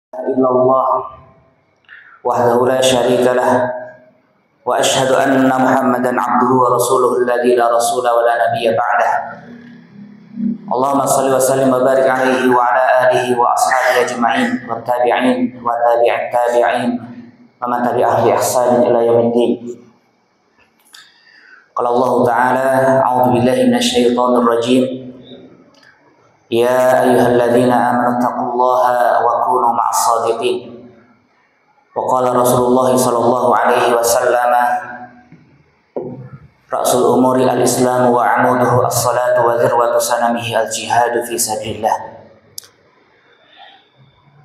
إلا الله وحده لا شريك له وأشهد أن محمدا عبده ورسوله الذي لا رسول ولا نبي بعده اللهم صل وسلم وبارك عليه وعلى آله وأصحابه أجمعين والتابعين وتابع التابعين ومن تبعهم بإحسان إلى يوم الدين. قال الله تعالى: أعوذ بالله من الشيطان الرجيم. يا أيها الذين آمنوا اتقوا الله وكونوا مع الصادقين. وقال رسول الله صلى الله عليه وسلم: رأس الأمور الإسلام وعموده الصلاة وذروة سنمه الجهاد في سبيل الله.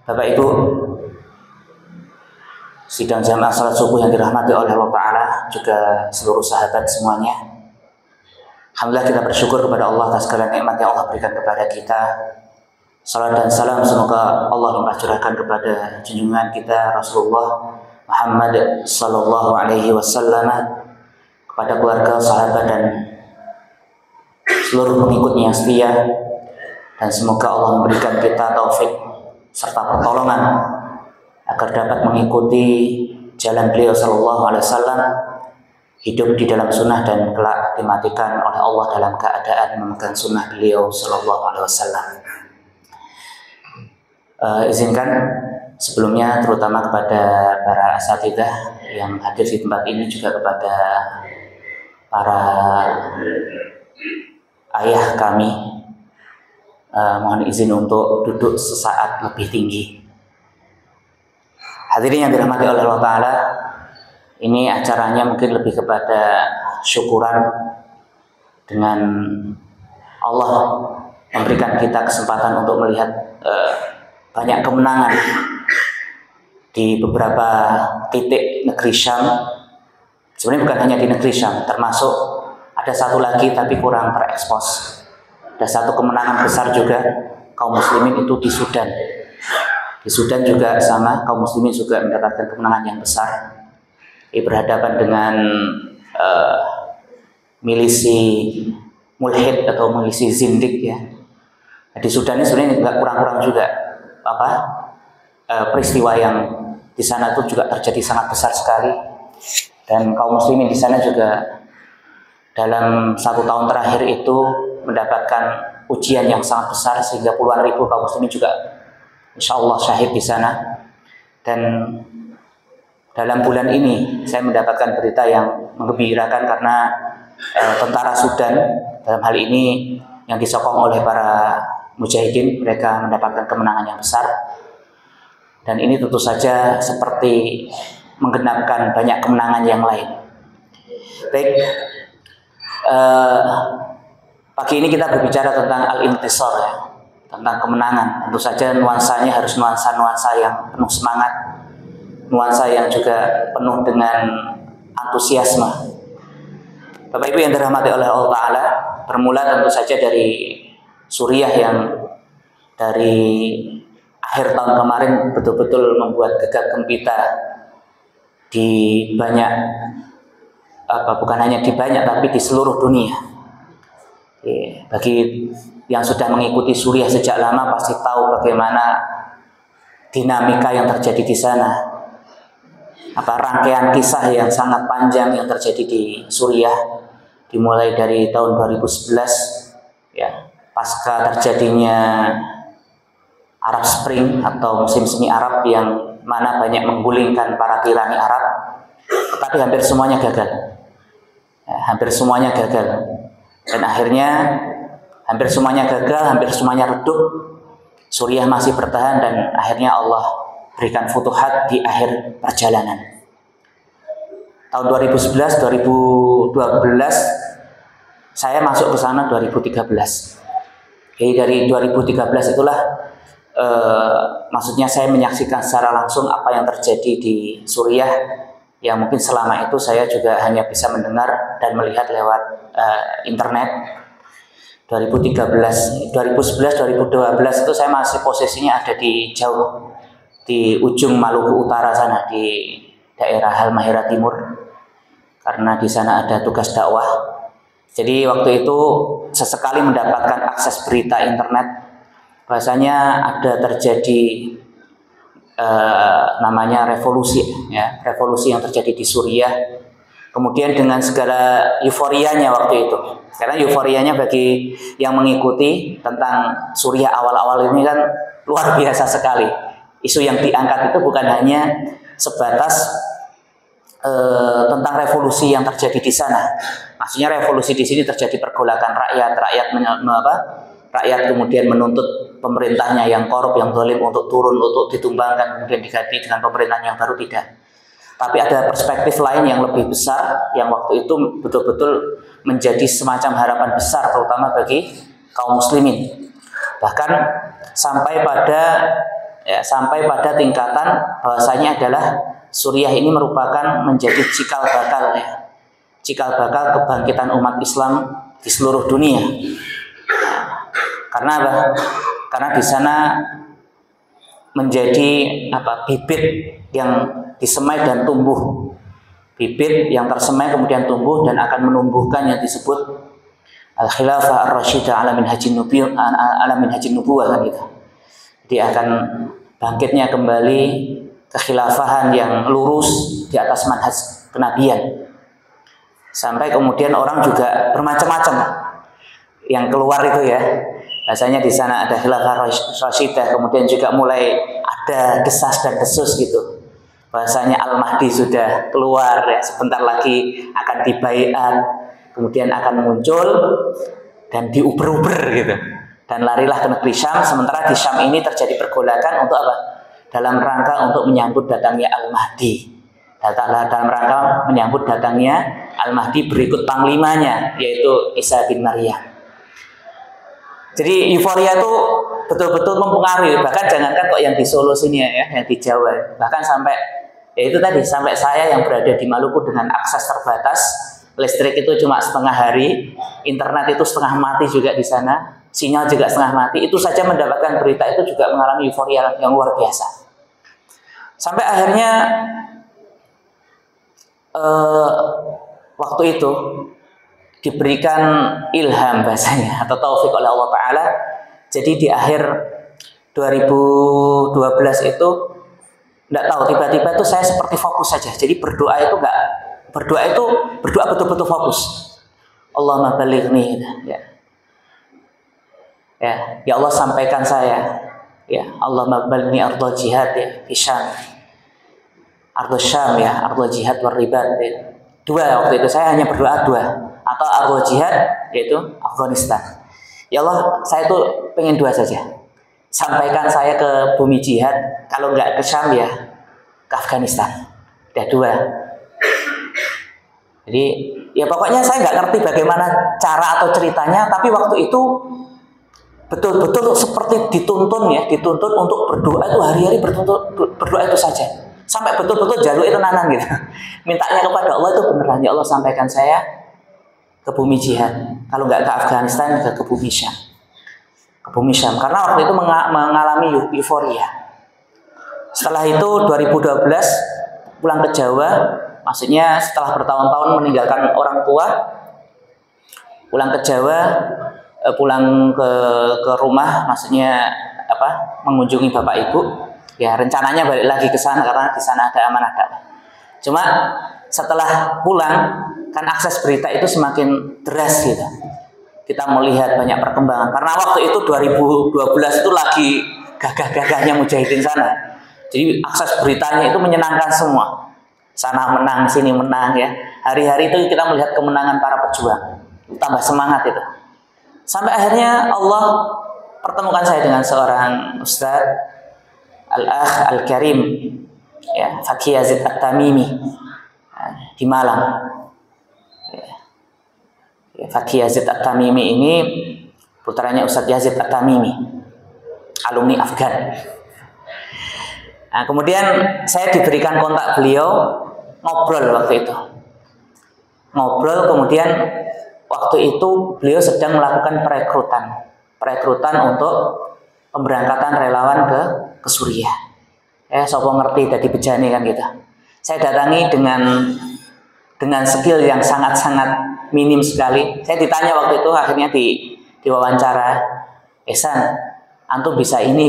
Bapak Ibu sidang jamaah salat subuh yang dirahmati oleh Allah Ta'ala, juga seluruh sahabat semuanya, alhamdulillah kita bersyukur kepada Allah atas segala nikmat yang Allah berikan kepada kita. Salam dan salam semoga Allah limpahcurahkan kepada junjungan kita Rasulullah Muhammad sallallahu alaihi wasallam, kepada keluarga, sahabat dan seluruh pengikutnya yang setia, dan semoga Allah memberikan kita taufik serta pertolongan agar dapat mengikuti jalan beliau sallallahu alaihi wasallam, hidup di dalam sunnah dan kelak dimatikan oleh Allah dalam keadaan memegang sunnah beliau sallallahu alaihi wasallam. Izinkan sebelumnya terutama kepada para asatidzah yang hadir di tempat ini, juga kepada para ayah kami, mohon izin untuk duduk sesaat lebih tinggi. Hadirin yang dirahmati oleh Allah Ta'ala, ini acaranya mungkin lebih kepada syukuran dengan Allah memberikan kita kesempatan untuk melihat banyak kemenangan di beberapa titik negeri Syam. Sebenarnya bukan hanya di negeri Syam, termasuk ada satu lagi tapi kurang terekspos. Ada satu kemenangan besar juga kaum muslimin itu di Sudan. Di Sudan juga sama, kaum muslimin juga mendapatkan kemenangan yang besar. Berhadapan dengan milisi mulhid atau milisi zindik ya. Di Sudan ini sebenarnya nggak kurang-kurang juga peristiwa yang di sana itu juga terjadi sangat besar sekali, dan kaum muslimin di sana juga dalam 1 tahun terakhir itu mendapatkan ujian yang sangat besar, sehingga puluhan ribu kaum muslimin juga insya Allah syahid di sana. Dan dalam bulan ini saya mendapatkan berita yang menggembirakan karena tentara Sudan dalam hal ini yang disokong oleh para mujahidin, mereka mendapatkan kemenangan yang besar. Dan ini tentu saja seperti menggenapkan banyak kemenangan yang lain. Baik, pagi ini kita berbicara tentang al-intisar ya, tentang kemenangan. Tentu saja nuansanya harus nuansa-nuansa yang penuh semangat, nuansa yang juga penuh dengan antusiasme. Bapak Ibu yang dirahmati oleh Allah Ta'ala, bermula tentu saja dari Suriah yang dari akhir tahun kemarin betul-betul membuat gegap gempita di banyak, bukan hanya di banyak tapi di seluruh dunia. Bagi yang sudah mengikuti Suriah sejak lama pasti tahu bagaimana dinamika yang terjadi di sana. Rangkaian kisah yang sangat panjang yang terjadi di Suriah, dimulai dari tahun 2011 ya, pasca terjadinya Arab Spring atau musim semi Arab yang mana banyak menggulingkan para tirani Arab, tetapi hampir semuanya gagal. Hampir semuanya gagal. Dan akhirnya hampir semuanya gagal, hampir semuanya redup. Suriah masih bertahan dan akhirnya Allah berikan futuhat di akhir perjalanan. Tahun 2011, 2012 saya masuk ke sana 2013. Jadi dari 2013 itulah maksudnya saya menyaksikan secara langsung apa yang terjadi di Suriah, yang mungkin selama itu saya juga hanya bisa mendengar dan melihat lewat internet. 2013, 2011, 2012 itu saya masih posisinya ada di jauh di ujung Maluku Utara sana, di daerah Halmahera Timur, karena di sana ada tugas dakwah. Jadi waktu itu sesekali mendapatkan akses berita internet bahwasanya ada terjadi namanya revolusi, ya, revolusi yang terjadi di Suriah. Kemudian dengan segala euforianya waktu itu, karena euforianya bagi yang mengikuti tentang Suriah awal-awal ini kan luar biasa sekali. Isu yang diangkat itu bukan hanya sebatas tentang revolusi yang terjadi di sana. Maksudnya revolusi di sini terjadi pergolakan rakyat kemudian menuntut pemerintahnya yang korup, yang zalim untuk turun, untuk ditumbangkan, kemudian diganti dengan pemerintahan yang baru, tidak. Tapi ada perspektif lain yang lebih besar yang waktu itu betul-betul menjadi semacam harapan besar terutama bagi kaum muslimin. Bahkan sampai pada tingkatan bahwasanya adalah Suriah ini merupakan menjadi cikal bakal kebangkitan umat Islam di seluruh dunia. Karena apa? Karena di sana menjadi bibit yang disemai dan tumbuh, bibit yang tersemai kemudian tumbuh dan akan menumbuhkan yang disebut al-khilafah ar-rasyidah ala minhajin nubuwah kan gitu. Jadi akan bangkitnya kembali kekhilafahan yang lurus di atas manhaj kenabian. Sampai kemudian orang juga bermacam-macam yang keluar itu ya. Rasanya di sana ada khilafah rasyidah, kemudian juga mulai ada desas dan desus gitu. Bahasanya Al-Mahdi sudah keluar ya, sebentar lagi akan dibaiat, kemudian akan muncul dan diuber-uber gitu. Dan larilah ke negeri Syam, sementara di Syam ini terjadi pergolakan untuk apa? Dalam rangka untuk menyambut datangnya Al-Mahdi. Dalam rangka menyambut datangnya Al-Mahdi berikut panglimanya, yaitu Isa bin Maryam. Jadi euforia itu betul-betul mempengaruhi, bahkan jangankan kok yang di Solo sini ya, yang di Jawa, bahkan sampai ya itu tadi, sampai saya yang berada di Maluku dengan akses terbatas, listrik itu cuma setengah hari, internet itu setengah mati juga di sana, sinyal juga setengah mati, itu saja mendapatkan berita itu juga mengalami euforia yang luar biasa. Sampai akhirnya waktu itu diberikan ilham bahasanya atau taufik oleh Allah Ta'ala. Jadi di akhir 2012 itu enggak tahu, tiba-tiba itu saya seperti fokus saja. Jadi berdoa itu betul-betul fokus. Allahumma balighni ya Allah sampaikan saya, ya Allahumma balighni ardhal jihad ya di Syam, ardhal Syam ya, ardhal jihad war ribat ya. Dua waktu itu saya hanya berdoa dua, atau ardhal jihad yaitu Afghanistan. Ya Allah, saya tuh pengen dua saja. Sampaikan saya ke bumi jihad, kalau nggak ke Syam ya ke Afghanistan. Udah dua. Jadi ya pokoknya saya nggak ngerti bagaimana cara atau ceritanya, tapi waktu itu betul-betul seperti dituntun untuk berdoa itu hari-hari, berdoa itu saja. Sampai betul-betul jaluk itu nanan gitu. Mintanya kepada Allah itu beneran, ya Allah sampaikan saya ke bumi jihad. Kalau nggak ke Afghanistan, ke bumi Syam. Ke bumi Syam. Karena waktu itu mengalami euforia. Setelah itu 2012 pulang ke Jawa, maksudnya setelah bertahun-tahun meninggalkan orang tua, pulang ke Jawa, pulang ke rumah, maksudnya mengunjungi bapak ibu. Ya rencananya balik lagi ke sana karena di sana ada amanah dakwah. Cuma setelah pulang kan akses berita itu semakin deras gitu. Kita melihat banyak perkembangan karena waktu itu 2012 itu lagi gagah-gagahnya mujahidin sana. Jadi akses beritanya itu menyenangkan semua. Sana menang, sini menang ya. Hari-hari itu kita melihat kemenangan para pejuang. Tambah semangat itu. Sampai akhirnya Allah pertemukan saya dengan seorang ustaz Al-Akh Al-Karim ya, Fakih Yazid At-Tamimi di Malang ya, Fakih Yazid At-Tamimi ini putranya Ustadz Yazid At-Tamimi, alumni Afgan. Nah, kemudian saya diberikan kontak beliau, ngobrol waktu itu. Kemudian waktu itu beliau sedang melakukan perekrutan untuk pemberangkatan relawan ke Suriah. Sopo ngerti dari bejane kan gitu. Saya datangi dengan skill yang sangat-sangat minim sekali. Saya ditanya waktu itu, akhirnya diwawancara, Esan, antum bisa ini.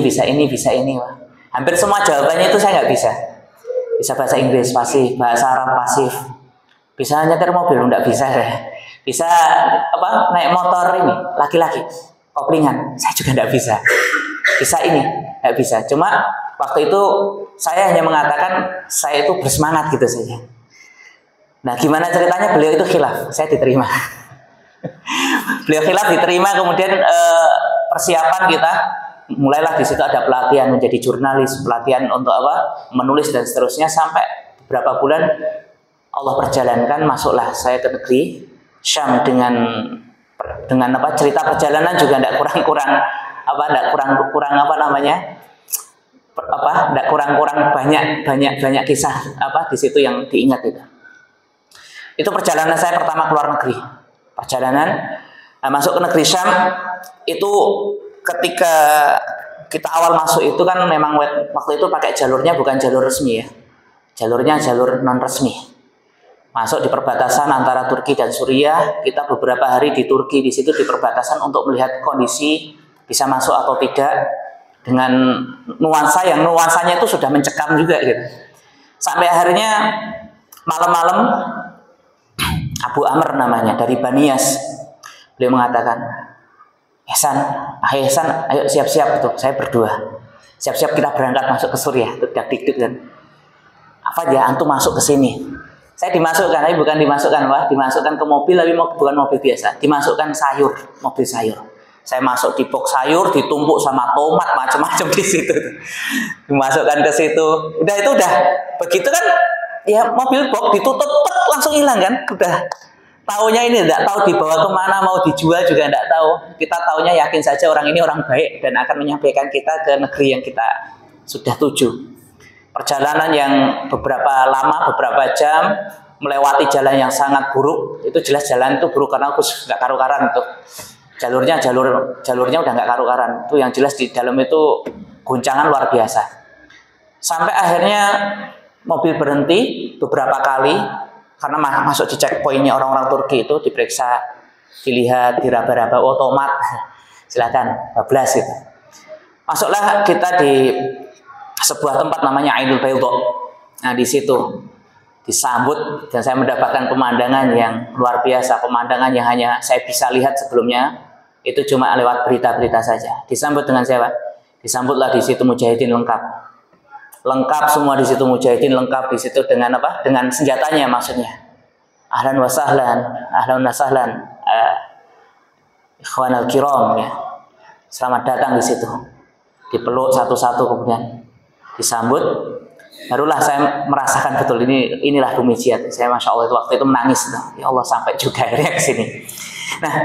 Wah. Hampir semua jawabannya itu saya nggak bisa. Bisa bahasa Inggris pasif, bahasa Arab pasif. Bisa nyetir mobil nggak bisa saya. Bisa apa naik motor ini laki-laki koplingan saya juga nggak bisa. Bisa ini nggak bisa. Cuma waktu itu saya hanya mengatakan saya itu bersemangat gitu saja. Nah gimana ceritanya beliau itu khilaf, saya diterima. Beliau khilaf diterima, kemudian persiapan kita mulailah di situ ada pelatihan menjadi jurnalis, pelatihan untuk apa menulis dan seterusnya sampai beberapa bulan Allah perjalankan masuklah saya ke negeri Syam dengan apa cerita perjalanan juga tidak kurang-kurang apa tidak kurang apa namanya apa tidak kurang-kurang banyak kisah apa di situ yang diingat itu perjalanan saya pertama keluar negeri perjalanan masuk ke negeri Syam itu ketika kita awal masuk itu kan memang waktu itu pakai jalurnya bukan jalur resmi ya jalurnya jalur non resmi masuk di perbatasan antara Turki dan Suriah kita beberapa hari di Turki di situ di perbatasan untuk melihat kondisi bisa masuk atau tidak dengan nuansanya itu sudah mencekam juga gitu. Sampai akhirnya malam-malam Abu Amr namanya dari Banias. Beliau mengatakan, "Ihsan, ayo siap-siap tuh, saya berdua. Siap-siap kita berangkat masuk ke Suriah." Itu dak-dikduk kan. Apa ya antum masuk ke sini? Saya dimasukkan, tapi bukan dimasukkan wah, dimasukkan ke mobil tapi bukan mobil biasa, dimasukkan sayur, mobil sayur. Saya masuk di box sayur, ditumpuk sama tomat macam-macam di situ. Dimasukkan ke situ. Udah itu udah begitu kan ya mobil box ditutup langsung hilang kan. Udah taunya ini enggak tahu dibawa kemana, mau dijual juga enggak tahu. Kita taunya yakin saja orang ini orang baik dan akan menyampaikan kita ke negeri yang kita sudah tuju. Perjalanan yang beberapa lama, beberapa jam melewati jalan yang sangat buruk. Itu jelas jalan itu buruk karena aku nggak karu-karan tuh. Jalurnya udah nggak karu-karan. Itu yang jelas di dalam itu guncangan luar biasa. Sampai akhirnya mobil berhenti beberapa kali karena masuk di checkpointnya orang-orang Turki itu diperiksa, dilihat, diraba-raba otomat. Silakan, bablas itu. Masuklah kita di sebuah tempat namanya Ainul Bayda. Nah di situ disambut dan saya mendapatkan pemandangan yang luar biasa, pemandangan yang hanya saya bisa lihat sebelumnya itu cuma lewat berita-berita saja. Disambut dengan siapa? Disambutlah di situ mujahidin lengkap semua di situ mujahidin lengkap di situ dengan apa? Dengan senjatanya maksudnya. Ahlan wa sahlan, ikhwanal kiram ya. Selamat datang di situ. Dipeluk satu-satu kemudian disambut, barulah saya merasakan betul inilah bumi jihad. Saya masya Allah itu waktu itu menangis, ya Allah sampai juga akhirnya ke sini. Nah,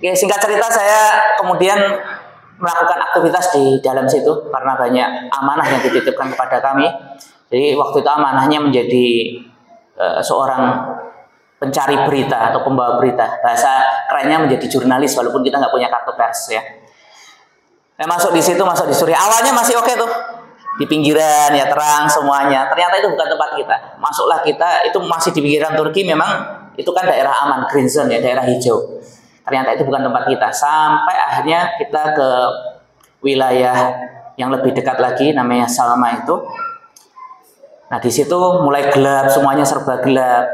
ya singkat cerita saya kemudian melakukan aktivitas di dalam situ karena banyak amanah yang dititipkan kepada kami. Jadi waktu itu amanahnya menjadi seorang pencari berita atau pembawa berita. Bahasa kerennya menjadi jurnalis walaupun kita nggak punya kartu pers ya. Nah, masuk di situ, masuk di Suriah. Awalnya masih oke tuh. Di pinggiran ya terang semuanya. Ternyata itu bukan tempat kita. Masuklah kita itu masih di pinggiran Turki, memang itu kan daerah aman, green zone ya, daerah hijau. Ternyata itu bukan tempat kita. Sampai akhirnya kita ke wilayah yang lebih dekat lagi namanya Salma itu. Nah, di situ mulai gelap, semuanya serba gelap.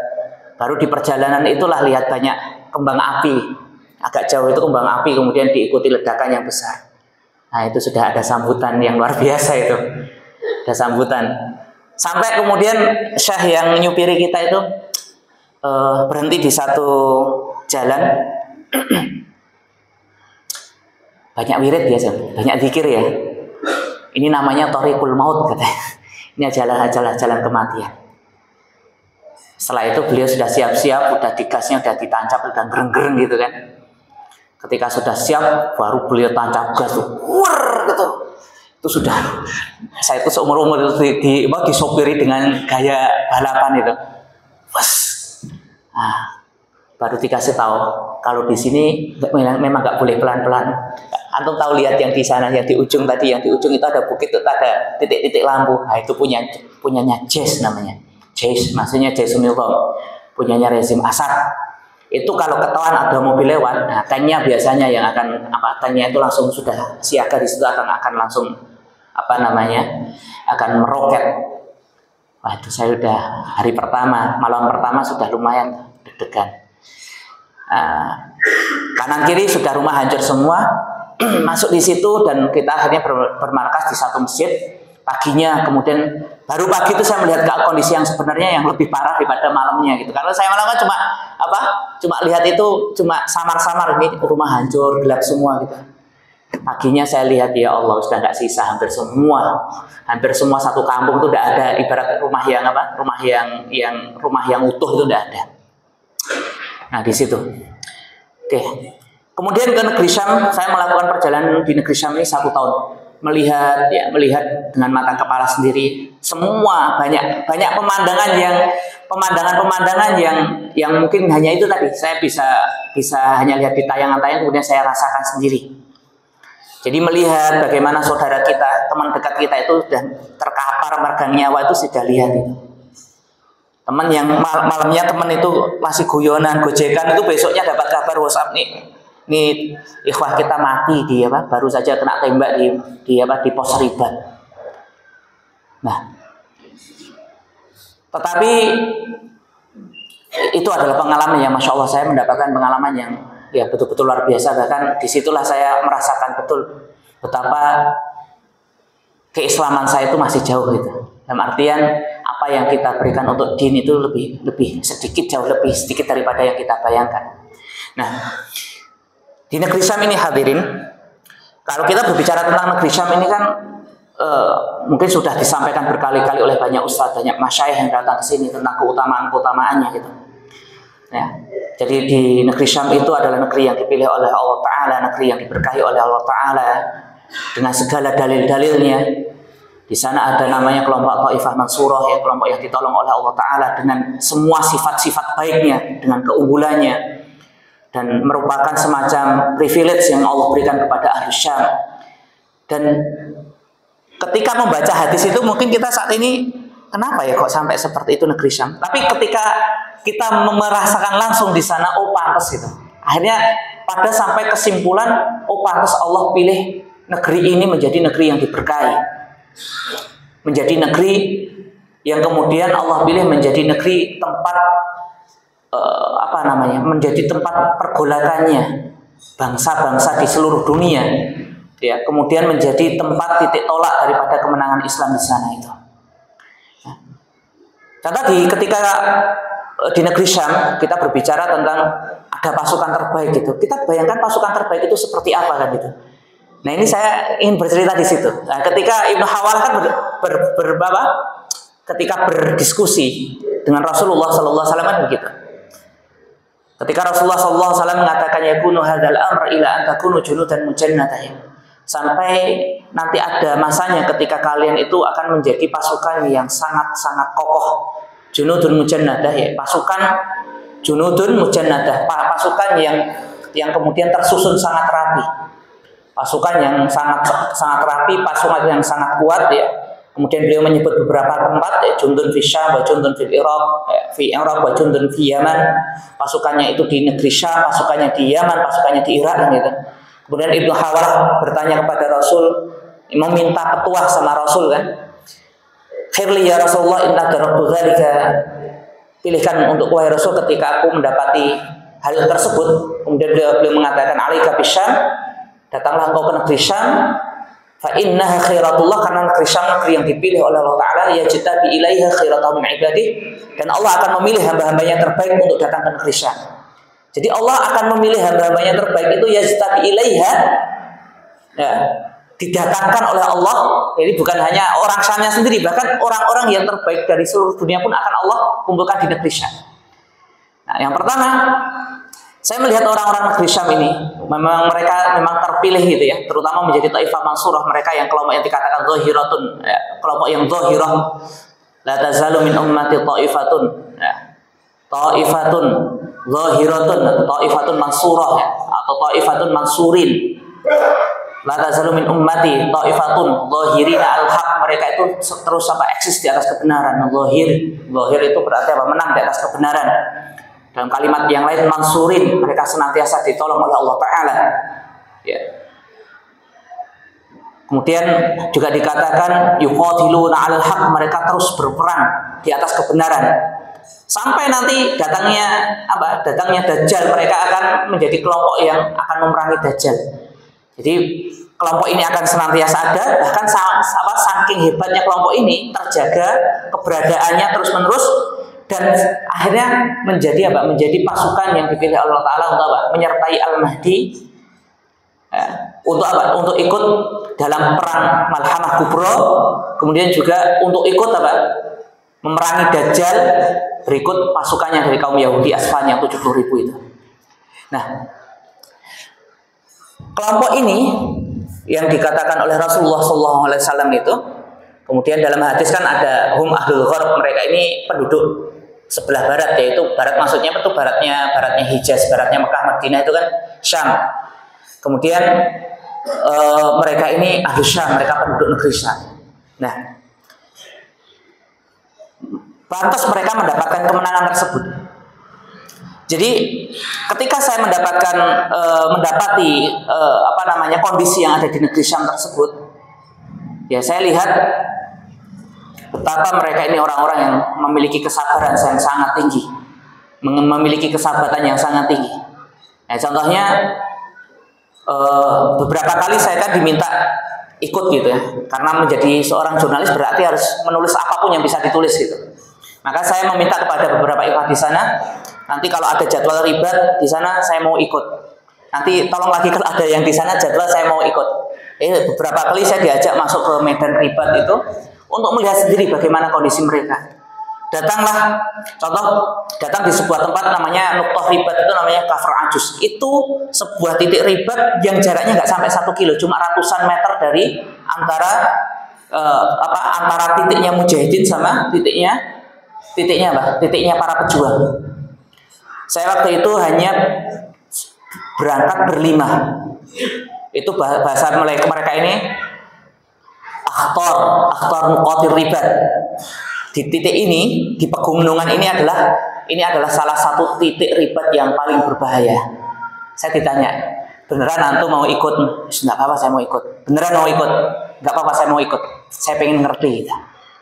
Baru di perjalanan itulah lihat banyak kembang api. Agak jauh itu kembang api, kemudian diikuti ledakan yang besar. Nah, itu sudah ada sambutan yang luar biasa itu. Ada sambutan. Sampai kemudian Syekh yang nyupiri kita itu berhenti di satu jalan. Banyak wirid biasa, banyak zikir ya. Ini namanya Thoriqul Maut katanya. Ini jalan kematian. Setelah itu beliau sudah siap-siap, udah digasnya udah ditancap, udah gereng-gereng gitu kan. Ketika sudah siap, baru beliau tancap gas tuh, gitu. Itu sudah, saya itu seumur-umur itu disopiri dengan gaya balapan itu. Wes. Nah, baru dikasih tahu kalau di sini memang nggak boleh pelan-pelan. Antum tahu lihat yang di sana, yang di ujung tadi, yang di ujung itu ada bukit, itu ada titik-titik lampu. Nah, itu punyanya Jais namanya. Jais, maksudnya Jaisunillah, punyanya rezim Asad. Itu kalau ketahuan ada mobil lewat, nah tanknya biasanya yang akan tanknya itu langsung sudah siaga di situ akan langsung akan meroket. Wah, itu saya udah hari pertama, malam pertama sudah lumayan deg-degan. Kanan kiri sudah rumah hancur semua. Masuk di situ dan kita akhirnya bermarkas di satu masjid. Paginya kemudian baru pagi itu saya melihat kondisi yang sebenarnya yang lebih parah daripada malamnya gitu. Karena saya malam cuma lihat itu cuma samar-samar, ini rumah hancur, gelap semua gitu. Paginya saya lihat, ya Allah, sudah nggak sisa, hampir semua satu kampung itu udah ada, ibarat rumah yang utuh itu udah ada. Nah, di situ. Oke. Kemudian ke negeri Syam, saya melakukan perjalanan di negeri Syam ini 1 tahun. Melihat dengan mata kepala sendiri, semua banyak pemandangan yang mungkin hanya itu tadi saya bisa hanya lihat di tayangan-tayangan, kemudian saya rasakan sendiri. Jadi melihat bagaimana saudara kita, teman dekat kita itu sudah terkapar meregang nyawa, itu sudah lihat itu. Teman yang malamnya teman itu masih guyonan, gojekan, itu besoknya dapat kabar WhatsApp nih ikhwah kita mati baru saja kena tembak di pos ribat. Nah, tetapi itu adalah pengalaman yang Masya Allah, saya mendapatkan pengalaman yang ya betul-betul luar biasa. Bahkan disitulah saya merasakan betul betapa keislaman saya itu masih jauh gitu. Dalam artian apa yang kita berikan untuk din itu jauh lebih sedikit daripada yang kita bayangkan. Nah, di negeri Syam ini hadirin, kalau kita berbicara tentang negeri Syam ini kan mungkin sudah disampaikan berkali-kali oleh banyak ustadz, banyak masyayikh yang datang ke sini tentang keutamaannya gitu. Ya, jadi di negeri Syam itu adalah negeri yang dipilih oleh Allah Ta'ala, negeri yang diberkahi oleh Allah Ta'ala dengan segala dalil-dalilnya. Di sana ada namanya kelompok Taifah Mansurah, ya, kelompok yang ditolong oleh Allah Ta'ala dengan semua sifat-sifat baiknya, dengan keunggulannya, dan merupakan semacam privilege yang Allah berikan kepada Ahli Syam. Dan ketika membaca hadis itu mungkin kita saat ini, kenapa ya kok sampai seperti itu negeri Syam? Tapi ketika kita merasakan langsung di sana, oh pantas gitu. Akhirnya pada sampai kesimpulan, oh pantas Allah pilih negeri ini menjadi negeri yang diberkahi, menjadi negeri yang kemudian Allah pilih menjadi negeri tempat menjadi tempat pergolakannya bangsa-bangsa di seluruh dunia. Ya, kemudian menjadi tempat titik tolak daripada kemenangan Islam di sana itu. Contoh ketika di negeri Syam kita berbicara tentang ada pasukan terbaik gitu. Kita bayangkan pasukan terbaik itu seperti apa kan gitu. Nah, ini saya ingin bercerita di situ. Nah, ketika Ibnu Hawal kan ketika berdiskusi dengan Rasulullah sallallahu alaihi wasallam kan begitu. Ketika Rasulullah sallallahu alaihi wasallam mengatakan yakunu hadzal amr ila an takunu junudan mujannatah. Sampai nanti ada masanya ketika kalian itu akan menjadi pasukan yang sangat-sangat kokoh. Junudun mujannadah, ya, pasukan junudun mujannadah, pasukan yang kemudian tersusun sangat rapi. Pasukan yang sangat rapi, pasukan yang sangat kuat, ya. Kemudian beliau menyebut beberapa tempat, ya, jundun fi Syam, wa jundun fil Iraq, wa jundun fi Yaman. Pasukannya itu di negeri Syam, pasukannya di Yaman, pasukannya di Irak gitu. Kemudian Ibnu Hawal bertanya kepada Rasul, meminta petuah sama Rasul kan. Khirli ya Rasulullah inna darabtu dzalika. Pilihkan untuk wahai Rasul ketika aku mendapati hal tersebut. Kemudian beliau mengatakan alaika bisyam, datanglah engkau ke negeri Syam. Fa innaha khairatullah, karena negeri Syam negeri yang dipilih oleh Allah Ta'ala, yajtabi ilaiha khairatahu min ibadih, dan Allah akan memilih hamba-hambanya terbaik untuk datang ke negeri Syam. Jadi Allah akan memilih hamba-hambanya terbaik itu yajtabi ilaiha, ya, didatangkan oleh Allah. Jadi bukan hanya orang Syamnya sendiri, bahkan orang-orang yang terbaik dari seluruh dunia pun akan Allah kumpulkan di negeri Syam. Nah, yang pertama, saya melihat orang-orang negeri Syam ini mereka memang terpilih gitu ya, terutama menjadi Taifah Mansurah, mereka yang kelompok yang dikatakan zahiratun, ya, kelompok yang zahirah. La tazalu min ummati taifatun, ya, taifatun zahiratun, taifatun mansurah, ya, atau taifatun mansurin. La tazalu min ummati taifatun zahirina al-haq, mereka itu terus eksis di atas kebenaran. Zahir itu berarti menang di atas kebenaran. Dalam kalimat yang lain, mansurin, mereka senantiasa ditolong oleh Allah Ta'ala. Ya. Kemudian juga dikatakan yuqatiluna 'alal haq, mereka terus berperang di atas kebenaran. Sampai nanti datangnya Dajjal, mereka akan menjadi kelompok yang akan memerangi Dajjal. Jadi kelompok ini akan senantiasa ada, bahkan saking hebatnya kelompok ini terjaga keberadaannya terus-menerus, dan akhirnya menjadi menjadi pasukan yang dipilih Allah Ta'ala untuk menyertai Al-Mahdi, untuk ikut dalam perang Malhamah Kubro, kemudian juga untuk ikut memerangi Dajjal berikut pasukannya dari kaum Yahudi Asfanya 70.000 itu. Nah, kelompok ini yang dikatakan oleh Rasulullah SAW itu, kemudian dalam hadis kan ada hum ahlul gharb, mereka ini penduduk sebelah barat, yaitu barat maksudnya itu baratnya Hijaz, baratnya Mekah Madinah itu kan Syam. Kemudian mereka ini ahli Syam, mereka penduduk negeri Syam. Nah, pantas mereka mendapatkan kemenangan tersebut. Jadi ketika saya mendapati kondisi yang ada di negeri Syam tersebut, ya saya lihat betapa mereka ini orang-orang yang memiliki kesabaran yang sangat tinggi, memiliki kesabaran yang sangat tinggi. Nah, contohnya beberapa kali saya kan diminta ikut gitu ya, karena menjadi seorang jurnalis berarti harus menulis apapun yang bisa ditulis gitu. Maka saya meminta kepada beberapa ikhwah di sana, nanti kalau ada jadwal ribat di sana saya mau ikut. Nanti tolong lagi kalau ada yang di sana jadwal saya mau ikut. Beberapa kali saya diajak masuk ke medan ribat itu untuk melihat sendiri bagaimana kondisi mereka. Datang di sebuah tempat namanya Nuqtah Ribat, itu namanya Kafr Ajus. Itu sebuah titik ribat yang jaraknya nggak sampai 1 kilo, cuma ratusan meter dari antara titiknya mujahidin sama titiknya para pejuang. Saya waktu itu hanya berangkat berlima. Itu bahasa mereka ini akhtar muqatir ribat. Di titik ini, di pegunungan ini adalah salah satu titik ribat yang paling berbahaya. Saya ditanya, beneran antum mau ikut? Nggak apa-apa, saya mau ikut. Beneran mau ikut? Nggak apa-apa, saya mau ikut. Saya pengen ngerti.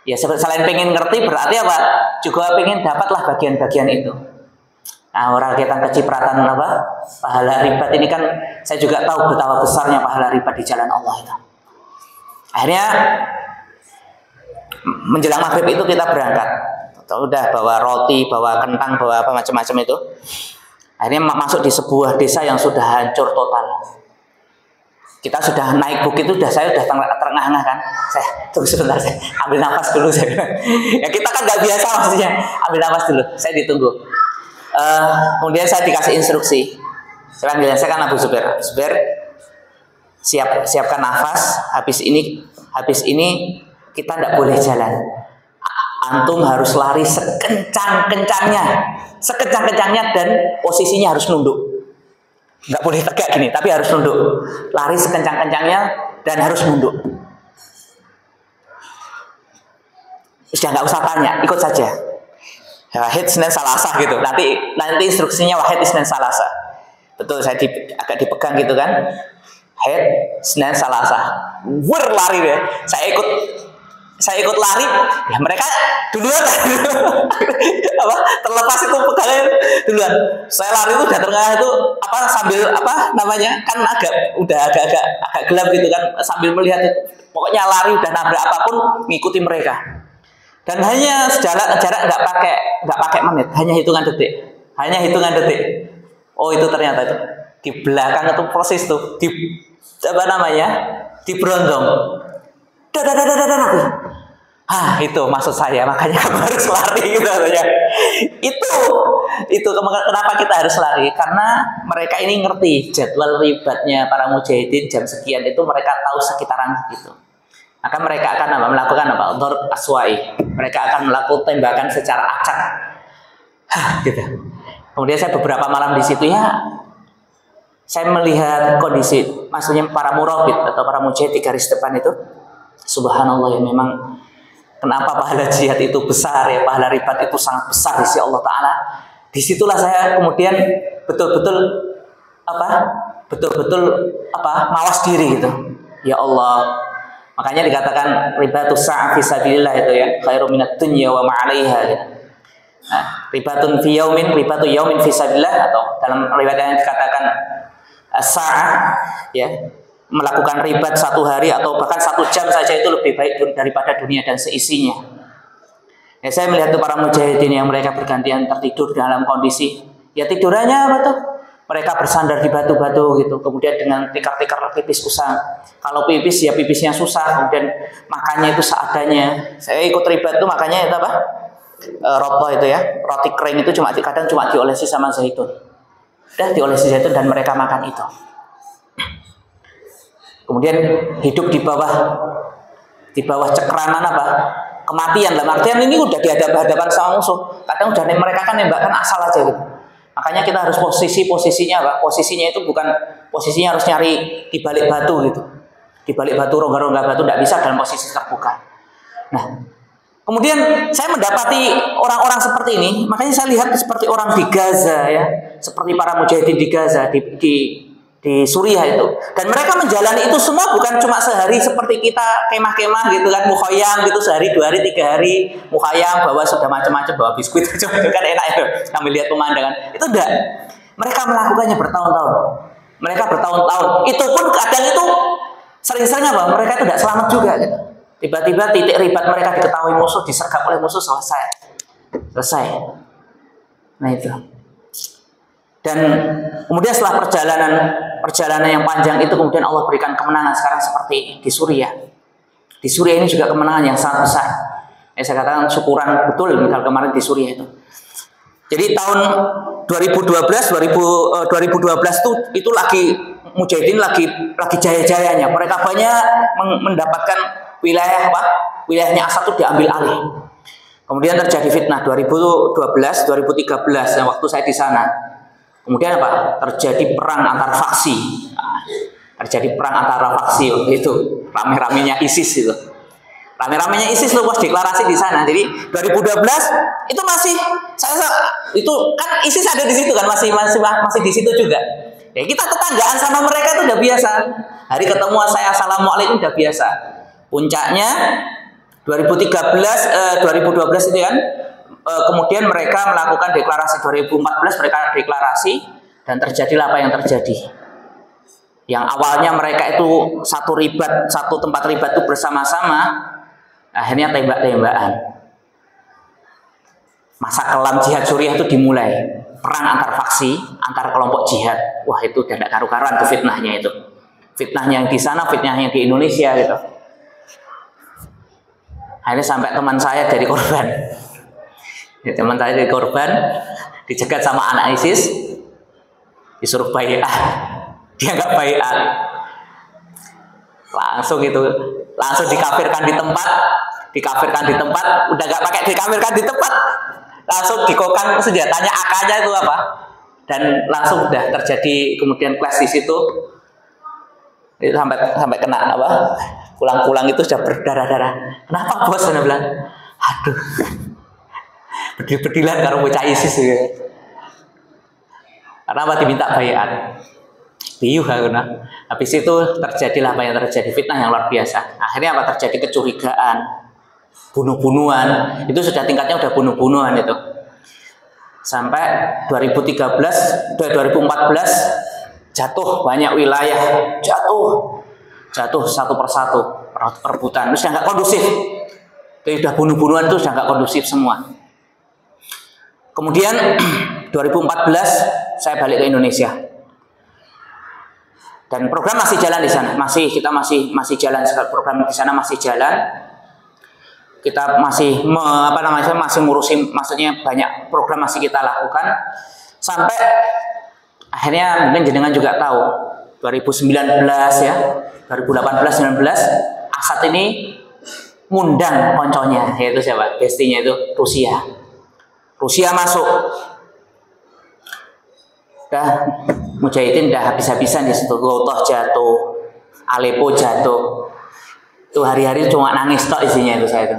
Ya selain pengen ngerti berarti juga pengen dapatlah bagian-bagian itu. Nah, orang kita kecipratan pahala ribat ini kan saya juga tahu betapa besarnya pahala ribat di jalan Allah itu. Akhirnya menjelang maghrib itu kita berangkat. Udah bawa roti, bawa kentang, bawa macam-macam itu. Akhirnya masuk di sebuah desa yang sudah hancur total. Kita sudah naik bukit itu, saya sudah terengah-engah kan. Saya tunggu sebentar, saya ambil nafas dulu. Ya kita kan nggak biasa maksudnya. Ambil nafas dulu, saya ditunggu. Kemudian saya dikasih instruksi. Saya kan Abu Zubair. Siapkan nafas. Habis ini kita tidak boleh jalan. Antum harus lari sekencang-kencangnya dan posisinya harus nunduk. Nggak boleh tegak gini, tapi harus nunduk. Lari sekencang-kencangnya dan harus nunduk. Sudah nggak usah tanya, ikut saja. Wahid Senin Salasa gitu. Nanti instruksinya Wahid Senin Salasa. Betul, saya agak dipegang gitu kan. Wahid Senin Salasa. Lari deh. Saya ikut lari, ya mereka duluan. Terlepas itu pegangan duluan. Saya lari itu udah tengah itu sambil kan udah agak gelap gitu kan, sambil melihat itu. Pokoknya lari udah nabrak apapun ngikuti mereka. Dan hanya jarak nggak pakai menit, hanya hitungan detik. Oh itu ternyata itu di belakang itu proses tuh di berondong. Itu maksud saya, makanya kamu harus lari gitu ya. Itu kenapa kita harus lari? Karena mereka ini ngerti jadwal ribatnya para mujahidin jam sekian itu, mereka tahu sekitaran gitu. Maka mereka akan melakukan Dhorb aswa'i. Mereka akan melakukan tembakan secara acak. Gitu. Kemudian saya beberapa malam di situ ya, saya melihat kondisi, maksudnya para murabit atau para mujahid di garis depan itu, subhanallah ya, memang kenapa pahala jihad itu besar ya, pahala ribat itu sangat besar di sisi Allah Ta'ala. Disitulah saya kemudian betul-betul mawas diri gitu. Ya Allah, Makanya dikatakan ribatus sa'a fi sabilillah itu ya, khairu minad dunya wa ma 'alaiha gitu. Nah, ribatun fi yaumin, ribatu yaumin fi sabilillah, atau dalam riwayat yang dikatakan as-sa'ah ya, melakukan ribat satu hari atau bahkan 1 jam saja itu lebih baik daripada dunia dan seisinya. Ya, saya melihat tuh para mujahidin yang mereka bergantian tertidur dalam kondisi ya tidurannya apa tuh? Mereka bersandar di batu-batu gitu, kemudian dengan tikar-tikar pipis usang. Kalau pipis ya pipisnya susah, kemudian makannya itu seadanya. Saya ikut ribat tuh makanya itu apa? Roto itu ya, roti kering itu kadang cuma diolesi sama zaitun. Udah diolesi zaitun dan mereka makan itu. Kemudian hidup di bawah cekraman apa? Kematian. Dalam artian ini udah dihadap-hadapan sama musuh. Kadang udah mereka kan nembakkan asal aja gitu. Makanya kita harus posisinya apa? Posisinya itu bukan posisinya harus nyari di balik batu gitu. Di balik batu, rongga-rongga batu tidak bisa dalam posisi terbuka. Nah, kemudian saya mendapati orang-orang seperti ini, makanya saya lihat seperti orang di Gaza ya, seperti para mujahidin di Gaza di Suriah itu. Dan mereka menjalani itu semua bukan cuma sehari seperti kita kemah-kemah gitu kan, mukhayyam gitu sehari, 2 hari, 3 hari mukhayyam, bawa sudah macam-macam, bawa biskuit itu kan enak ya, sambil lihat pemandangan. Itu enggak. Mereka melakukannya bertahun-tahun. Mereka bertahun-tahun. Itu pun kadang itu sering-sering apa? Mereka itu tidak selamat juga gitu. Tiba-tiba titik ribat mereka diketahui musuh, disergap oleh musuh, selesai. Nah itu. Dan kemudian setelah perjalanan yang panjang itu kemudian Allah berikan kemenangan sekarang seperti di Suriah. Di Suriah ini juga kemenangan yang sangat besar. Saya katakan syukuran betul misal kemarin di Suriah itu. Jadi tahun 2012 itu lagi mujahidin lagi jaya-jayanya. Mereka banyak mendapatkan wilayahnya Asad itu diambil alih. Kemudian terjadi fitnah 2012, 2013 waktu saya di sana. Kemudian apa? Terjadi perang antar faksi. Terjadi perang antara faksi itu, rame-ramenya ISIS itu. Rame-ramenya ISIS luas deklarasi di sana. Jadi 2012 itu masih itu kan ISIS ada di situ kan, masih di situ juga. Ya kita tetanggaan sama mereka itu udah biasa. Hari ketemu saya assalamualaikum udah biasa. Puncaknya 2012 itu kan, kemudian mereka melakukan deklarasi 2014, mereka deklarasi dan terjadilah apa yang terjadi. Yang awalnya mereka itu satu tempat ribat itu bersama-sama, akhirnya tembak-tembakan. Masa kelam jihad Suriah itu dimulai, perang antar faksi, antar kelompok jihad. Wah itu tidak karu-karuan tuh fitnahnya itu. Fitnahnya yang di sana, fitnahnya yang di Indonesia gitu. Akhirnya sampai teman saya jadi korban. Ya, teman saya jadi korban, dicegat sama anak ISIS, disuruh bai'ah, dia nggak bai'ah, langsung dikafirkan di tempat, udah nggak pakai dikafirkan di tempat, langsung dikokang senjatanya AK-nya itu apa, dan langsung udah terjadi kemudian clash di situ, itu sampai kena apa, pulang itu sudah berdarah-darah. Kenapa bos? Saya bilang, aduh. Bedil-bedilan karo bocah ISIS ya. Karena apa diminta bayar. Biuh karena. Habis itu terjadilah apa yang terjadi, fitnah yang luar biasa. Akhirnya apa terjadi kecurigaan, bunuh-bunuhan. Itu sudah tingkatnya udah bunuh-bunuhan itu. Sampai 2014 jatuh banyak wilayah, jatuh satu persatu, perebutan. Itu sudah nggak kondusif. Itu sudah bunuh-bunuhan itu sudah nggak kondusif semua. Kemudian 2014 saya balik ke Indonesia dan program masih jalan di sana, kita masih jalan, program di sana masih jalan, kita masih masih ngurusin, maksudnya banyak program masih kita lakukan sampai akhirnya mungkin jenengan juga tahu 2019 ya, 2018-19 Asad ini ngundang konconya, yaitu siapa? Bestinya itu Rusia masuk. Mujahidin dah habis-habisan di situ. Ghouta jatuh, Aleppo jatuh. Itu hari-hari cuma nangis tok isinya itu saya itu.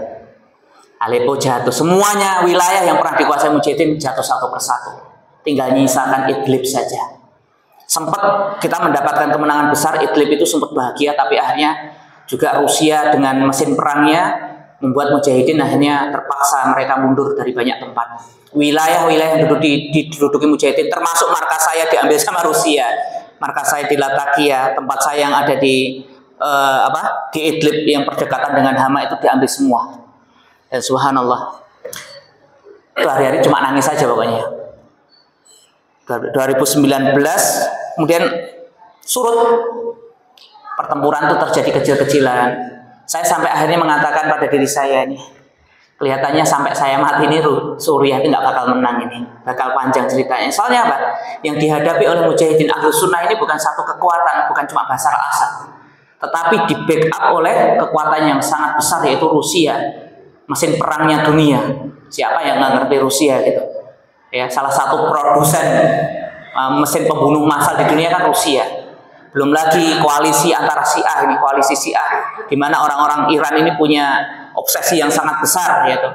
Aleppo jatuh, semuanya wilayah yang pernah dikuasai Mujahidin jatuh satu persatu. Tinggal nyisakan Idlib saja. Sempat kita mendapatkan kemenangan besar, Idlib itu sempat bahagia, tapi akhirnya Juga Rusia dengan mesin perangnya membuat mujahidin akhirnya terpaksa mereka mundur dari banyak tempat. Wilayah-wilayah yang diduduki mujahidin, termasuk markas saya diambil sama Rusia. Markas saya di Latakia, tempat saya yang ada di di Idlib yang berdekatan dengan Hama itu diambil semua. Dan subhanallah, itu hari-hari cuma nangis saja pokoknya. 2019 kemudian surut, pertempuran itu terjadi kecil-kecilan. Saya sampai akhirnya mengatakan pada diri saya ini, kelihatannya sampai saya mati ini Suriah ini nggak bakal menang, ini bakal panjang ceritanya. Soalnya apa? Yang dihadapi oleh mujahidin Ahlus Sunnah ini bukan satu kekuatan, bukan cuma Bashar al-Assad, tetapi di backup oleh kekuatan yang sangat besar, yaitu Rusia, mesin perangnya dunia. Siapa yang nggak ngerti Rusia gitu? Ya, salah satu produsen mesin pembunuh massal di dunia kan Rusia. Belum lagi koalisi antara Syiah, ini koalisi Syiah, di mana orang-orang Iran ini punya obsesi yang sangat besar, yaitu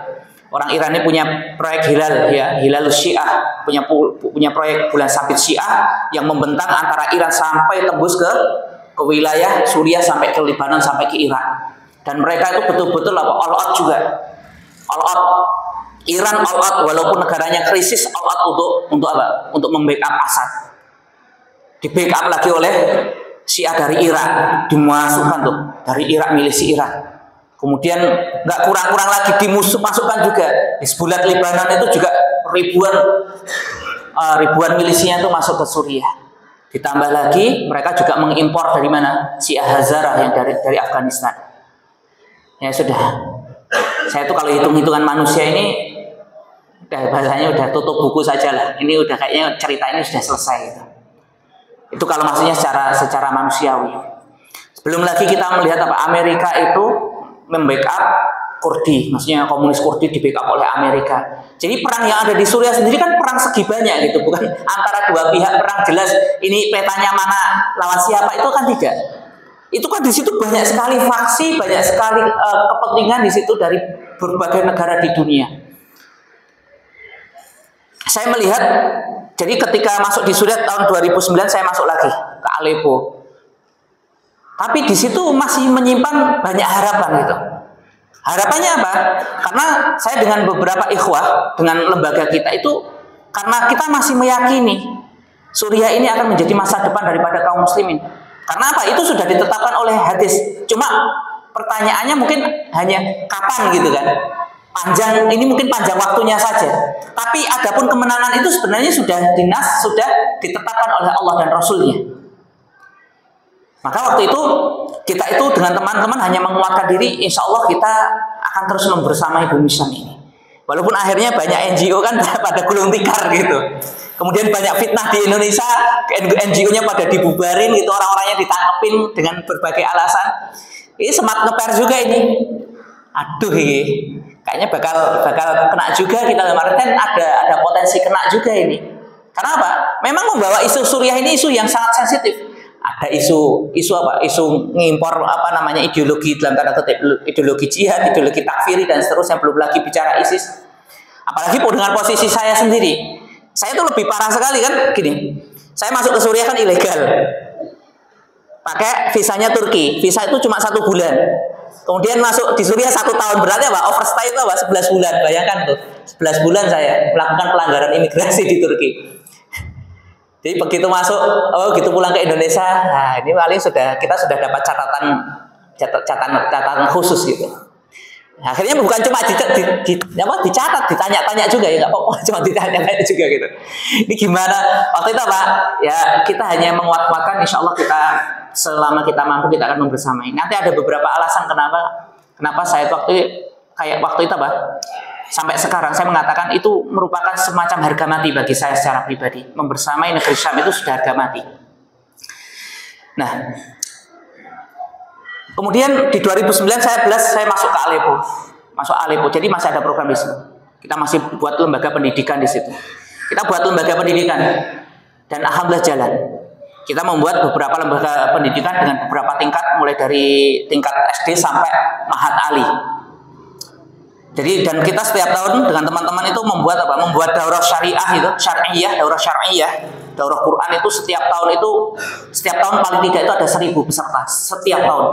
orang Iran ini punya proyek Hilal, ya, Hilalus Syiah, punya proyek bulan sabit Syiah yang membentang antara Iran sampai tembus ke wilayah Suriah, sampai ke Lebanon, sampai ke Irak. Dan mereka itu betul-betul all out juga, all out. Iran all out, walaupun negaranya krisis, all out untuk apa? Untuk membackup Assad. Di backup lagi oleh Syiah dari Irak, dimasukkan tuh dari Irak, milisi Irak. Kemudian nggak kurang-kurang lagi dimasukkan juga Hizbullah Lebanon itu juga ribuan milisinya itu masuk ke Suriah. Ditambah lagi mereka juga mengimpor dari mana? Syiah Hazara yang dari Afghanistan. Ya sudah. Saya tuh kalau hitung-hitungan manusia ini bahasanya udah tutup buku saja lah. Ini udah kayaknya cerita ini sudah selesai gitu. Itu kalau maksudnya secara manusiawi. Belum lagi kita melihat apa, Amerika itu membackup Kurdi, maksudnya komunis Kurdi di backup oleh Amerika. Jadi perang yang ada di Suriah sendiri kan perang segi banyak gitu, bukan antara dua pihak perang jelas ini petanya mana lawan siapa, itu kan tidak. Itu kan di situ banyak sekali faksi, banyak sekali kepentingan di situ dari berbagai negara di dunia. Saya melihat, jadi ketika masuk di Suriah tahun 2009 saya masuk lagi ke Aleppo. Tapi di situ masih menyimpan banyak harapan gitu. Harapannya apa? Karena saya dengan beberapa ikhwah, dengan lembaga kita itu, karena kita masih meyakini Suriah ini akan menjadi masa depan daripada kaum muslimin. Karena apa? Itu sudah ditetapkan oleh hadis. Cuma pertanyaannya mungkin hanya kapan gitu kan. Ini mungkin panjang waktunya saja. Tapi adapun kemenangan itu sebenarnya sudah ditetapkan oleh Allah dan Rasulnya. Maka waktu itu kita itu dengan teman-teman hanya menguatkan diri, insya Allah kita akan terus membersamai bumi Syam ini. Walaupun akhirnya banyak NGO kan pada gulung tikar gitu. Kemudian banyak fitnah di Indonesia, NGO-nya pada dibubarin gitu, orang-orangnya ditangkepin dengan berbagai alasan. Ini semat ngeper juga ini. Aduh ini. Kayaknya bakal kena juga kita, kemarin kan ada potensi kena juga ini. Karena apa? Memang membawa isu Suriah ini isu yang sangat sensitif. Ada isu apa? Isu ngimpor apa namanya ideologi dalam tanda kutip, ideologi jihad, ideologi takfiri dan seterusnya, belum lagi bicara ISIS. Apalagi dengan posisi saya sendiri. Saya tuh lebih parah sekali kan gini. Saya masuk ke Suriah kan ilegal. Pakai visanya Turki. Visa itu cuma 1 bulan. Kemudian masuk di Suriah 1 tahun, berarti apa? Overstay itu apa? 11 bulan. Bayangkan tuh, 11 bulan saya melakukan pelanggaran imigrasi di Turki. Jadi begitu masuk, gitu pulang ke Indonesia, nah ini paling kita sudah dapat catatan khusus gitu. Akhirnya bukan cuma dicatat, ditanya-tanya juga ya, nggak apa-apa, cuma ditanya-tanya juga gitu. Ini gimana? Waktu itu Pak, ya kita hanya menguat-kuatkan, insya Allah kita selama kita mampu kita akan membersamai. Nanti ada beberapa alasan kenapa saya waktu itu Pak, sampai sekarang saya mengatakan itu merupakan semacam harga mati bagi saya secara pribadi. Membersamai negeri Syam itu sudah harga mati. Nah, kemudian di 2009 saya masuk ke Aleppo. Jadi masih ada program di situ. Kita masih buat lembaga pendidikan di situ. Kita buat lembaga pendidikan dan alhamdulillah jalan. Kita membuat beberapa lembaga pendidikan dengan beberapa tingkat, mulai dari tingkat SD sampai Mahat Ali. Jadi dan kita setiap tahun dengan teman-teman itu membuat daurah syariah itu, daurah syariah daurah Quran itu setiap tahun paling tidak itu ada 1.000 peserta setiap tahun.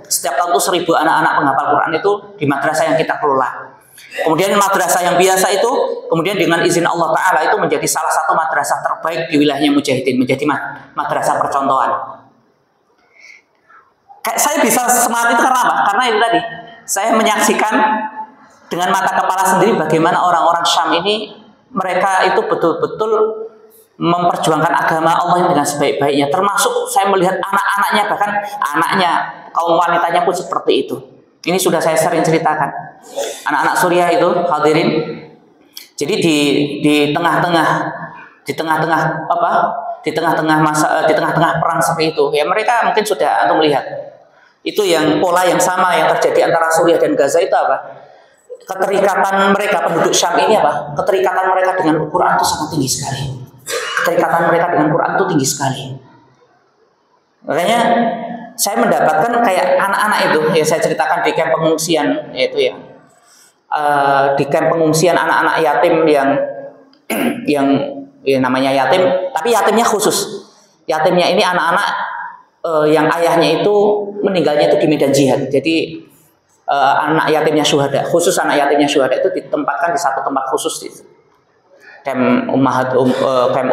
Setiap tahun itu 1.000 anak-anak penghafal Quran itu di madrasah yang kita kelola. Kemudian madrasah yang biasa itu kemudian dengan izin Allah Ta'ala itu menjadi salah satu madrasah terbaik di wilayahnya Mujahidin, menjadi madrasah percontohan. Saya bisa semangat itu karena apa? Karena itu tadi saya menyaksikan dengan mata kepala sendiri bagaimana orang-orang Syam ini mereka itu betul-betul memperjuangkan agama Allah dengan sebaik-baiknya. Termasuk saya melihat anak-anaknya, bahkan anaknya, kaum wanitanya pun seperti itu. Ini sudah saya sering ceritakan. Anak-anak Suriah itu hadirin. Jadi di tengah-tengah perang seperti itu, ya mereka mungkin sudah antum melihat. Itu yang pola yang sama yang terjadi antara Suriah dan Gaza itu apa? Keterikatan mereka penduduk Syam ini apa? Keterikatan mereka dengan Quran itu sangat tinggi sekali. Keterikatan mereka dengan Quran itu tinggi sekali. Makanya saya mendapatkan kayak anak-anak itu, ya saya ceritakan di kamp pengungsian, yaitu ya di kamp pengungsian anak-anak yatim yang ya namanya yatim, tapi yatimnya khusus. Yatimnya ini anak-anak yang ayahnya itu meninggalnya itu di medan jihad. Jadi anak yatimnya syuhada, khusus anak yatimnya syuhada itu ditempatkan di satu tempat khusus di kamp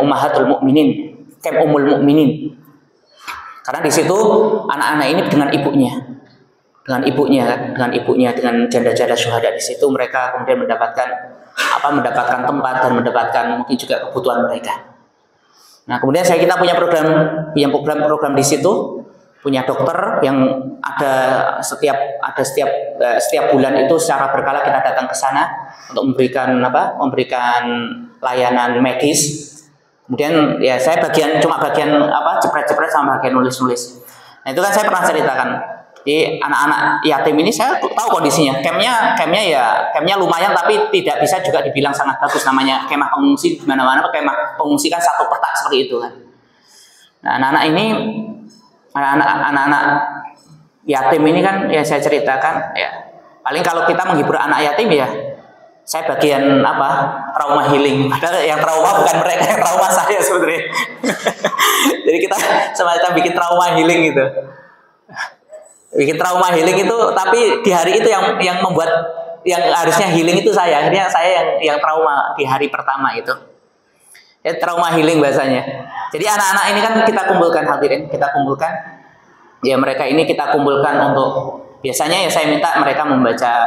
Ummahatul Mukminin, kamp Ummul Mukminin. Karena di situ anak-anak ini dengan ibunya, dengan janda-janda syuhada di situ mereka kemudian mendapatkan tempat dan mendapatkan mungkin juga kebutuhan mereka. Nah, kemudian kita punya program di situ, punya dokter yang ada setiap bulan itu secara berkala kita datang ke sana untuk memberikan layanan medis. Kemudian ya saya cuma bagian jepret-jepret sama bagian nulis-nulis. Nah, itu kan saya pernah ceritakan. Jadi anak-anak yatim ini saya tahu kondisinya. Campnya lumayan tapi tidak bisa juga dibilang sangat bagus, namanya kemah pengungsi di mana-mana. Kemah pengungsi kan satu petak seperti itu kan. Nah, anak-anak yatim ini kan ya saya ceritakan ya. Paling kalau kita menghibur anak yatim ya saya bagian trauma healing. Padahal yang trauma bukan mereka, yang trauma saya sebenarnya. Jadi kita semacam bikin trauma healing gitu. Bikin trauma healing itu, tapi di hari itu yang membuat yang harusnya healing itu saya. Akhirnya saya yang trauma di hari pertama itu. Ya trauma healing bahasanya. Jadi anak-anak ini kan kita kumpulkan hadirin, ya mereka ini kita kumpulkan untuk biasanya ya saya minta mereka membaca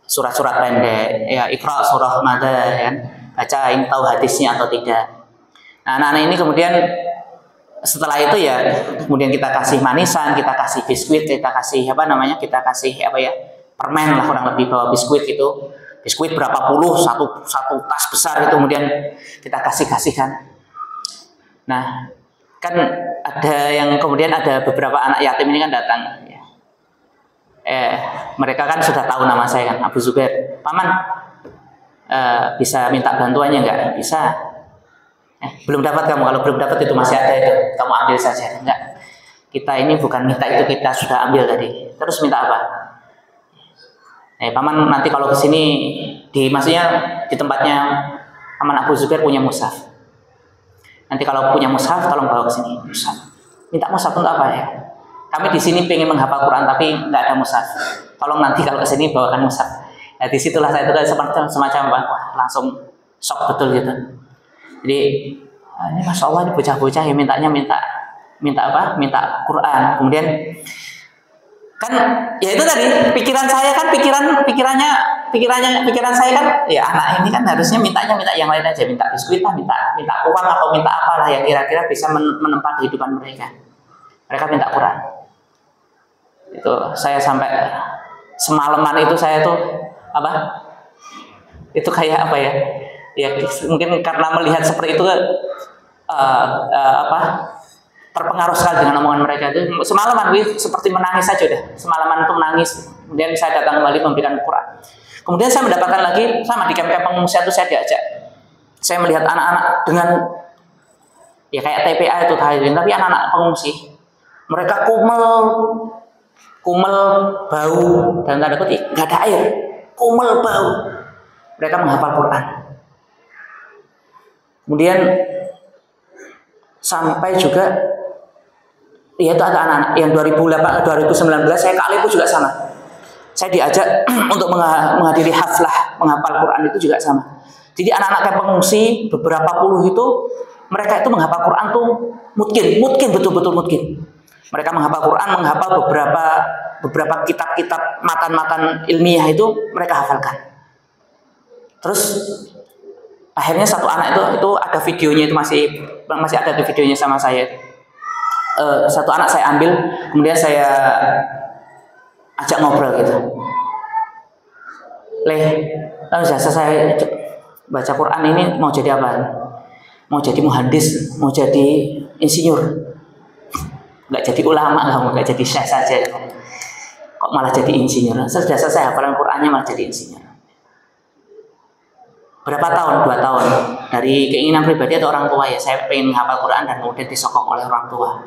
surat-surat pendek, ya Iqra surah Madah, ya, baca ini tahu hadisnya atau tidak. Nah, anak-anak ini kemudian setelah itu ya kemudian kita kasih manisan, kita kasih biskuit, kita kasih permen lah kurang lebih, bawa biskuit itu. Biskuit berapa puluh, satu tas besar itu kemudian kita kasihkan. Nah, kan kemudian ada beberapa anak yatim ini kan datang. Mereka kan sudah tahu nama saya kan, Abu Zubair. Paman, bisa minta bantuannya nggak? Bisa. Belum dapat kamu. Kalau belum dapat itu masih ada itu. Kamu ambil saja. Enggak. Kita ini bukan minta itu, kita sudah ambil tadi. Terus minta apa? Paman nanti kalau kesini maksudnya di tempatnya Paman Abu Zubair punya mushaf. Nanti kalau punya mushaf tolong bawa ke sini. Mushaf. Minta mushaf untuk apa ya? Kami di sini pengen menghafal Quran tapi nggak ada mushaf. Tolong nanti kalau ke sini bawakan mushaf. Nah, disitulah saya itu semacam langsung shock betul gitu. Jadi ini Masya Allah ini bocah-bocah yang minta Quran. Kemudian kan ya itu tadi pikiran saya kan pikiran saya kan ya anak ini kan harusnya minta yang lain aja, minta biskuit lah, minta uang atau minta apalah yang kira-kira bisa menempa kehidupan mereka. Mereka minta Quran. Itu saya sampai semalaman itu saya tuh itu kayak ya mungkin karena melihat seperti itu terpengaruh sekali dengan omongan mereka itu. Semalaman seperti menangis saja udah. Semalaman itu menangis. Kemudian saya datang kembali memberikan Quran. Kemudian saya mendapatkan lagi sama di kamp pengungsian itu saya diajak. Saya melihat anak-anak dengan ya kayak TPA itu tapi anak-anak pengungsi. Mereka kumel bau dan tanda kutip nggak ada air, kumel bau. Mereka menghafal Quran. Kemudian sampai juga ya itu ada anak-anak yang 2019 saya ke Aleppo juga sama. Saya diajak untuk menghadiri haflah menghafal Quran itu juga sama. Jadi anak-anak kamp pengungsi beberapa puluh itu mereka itu menghafal Quran tuh mungkin betul-betul mungkin. Mereka menghafal Quran, menghafal beberapa kitab-kitab matan-matan ilmiah itu mereka hafalkan. Terus akhirnya satu anak itu ada videonya, itu masih ada di videonya sama saya. Satu anak saya ambil, kemudian saya ajak ngobrol gitu. Lalu saya baca Quran ini mau jadi apa? Mau jadi muhandis, mau jadi insinyur. Nggak jadi ulama, nggak jadi syekh saja. Kok malah jadi insinyur? Sudah selesai hafalan Qurannya malah jadi insinyur. Berapa tahun? 2 tahun. Dari keinginan pribadi atau orang tua ya, saya pengen menghafal Quran dan kemudian disokong oleh orang tua.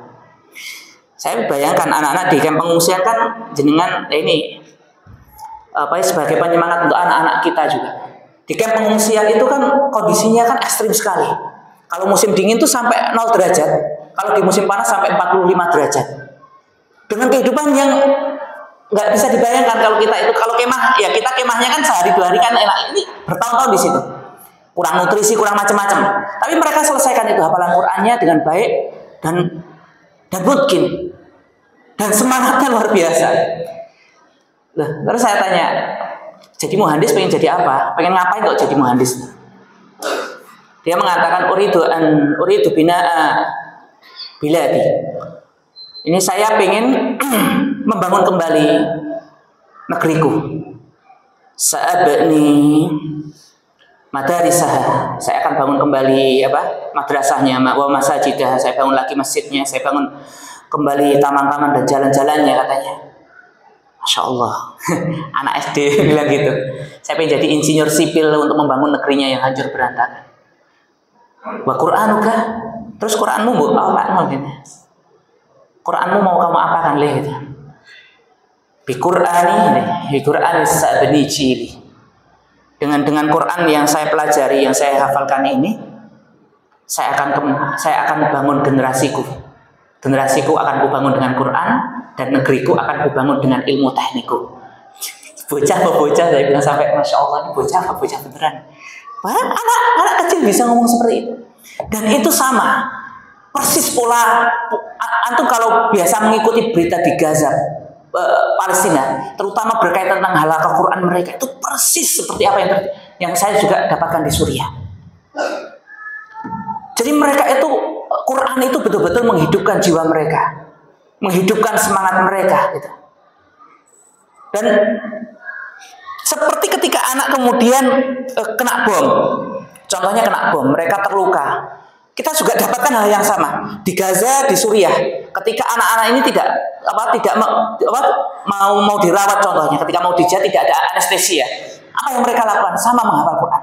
Saya bayangkan anak-anak di kamp pengungsian kan jenengan ini sebagai penyemangat untuk anak-anak kita juga. Di kamp pengungsian itu kan kondisinya kan ekstrim sekali. Kalau musim dingin tuh sampai 0 derajat, kalau di musim panas sampai 45 derajat. Dengan kehidupan yang nggak bisa dibayangkan kalau kita itu, kalau kemah ya kita kemahnya kan sehari 2 hari kan enak, ini bertahun-tahun di situ. Kurang nutrisi, kurang macam-macam. Tapi mereka selesaikan itu hafalan Qur'annya dengan baik dan mungkin dan semangatnya luar biasa. Nah, terus saya tanya, jadi muhandis pengen jadi apa? Pengen ngapain kok jadi muhandis? Dia mengatakan uridu bina'a biladi. Ini saya pengen membangun kembali negeriku. Sa'abni madarisah. Saya akan bangun kembali madrasahnya, wa masajidah. Saya bangun lagi masjidnya, saya bangun kembali taman-taman dan jalan-jalannya katanya. Masya Allah. Anak SD bilang gitu. Saya pengen jadi insinyur sipil untuk membangun negerinya yang hancur berantakan. Wa Qur'anuka. Terus Qur'anmu mau apa gitu. Qur'anmu mau kamu apakan gitu. Bi Qur'ani sa'bani jili. Dengan Quran yang saya pelajari, yang saya hafalkan ini, saya akan bangun generasiku. Generasiku akan kubangun dengan Quran dan negeriku akan kubangun dengan ilmu teknikku. Bocah saya bilang sampai Masya Allah, ini bocah beneran. Anak kecil bisa ngomong seperti itu. Dan itu sama, persis pola. Antum kalau biasa mengikuti berita di Gaza, Palestina, terutama berkaitan tentang halaqah Quran mereka, itu persis seperti apa yang saya juga dapatkan di Suriah. Jadi mereka itu, Quran itu betul-betul menghidupkan jiwa mereka, menghidupkan semangat mereka gitu. Dan seperti ketika anak kemudian kena bom, contohnya kena bom, mereka terluka. Kita juga dapatkan hal yang sama di Gaza, di Suriah. Ketika anak-anak ini tidak mau dirawat, contohnya ketika mau dijahit tidak ada anestesia, apa yang mereka lakukan? Sama menghafal Quran.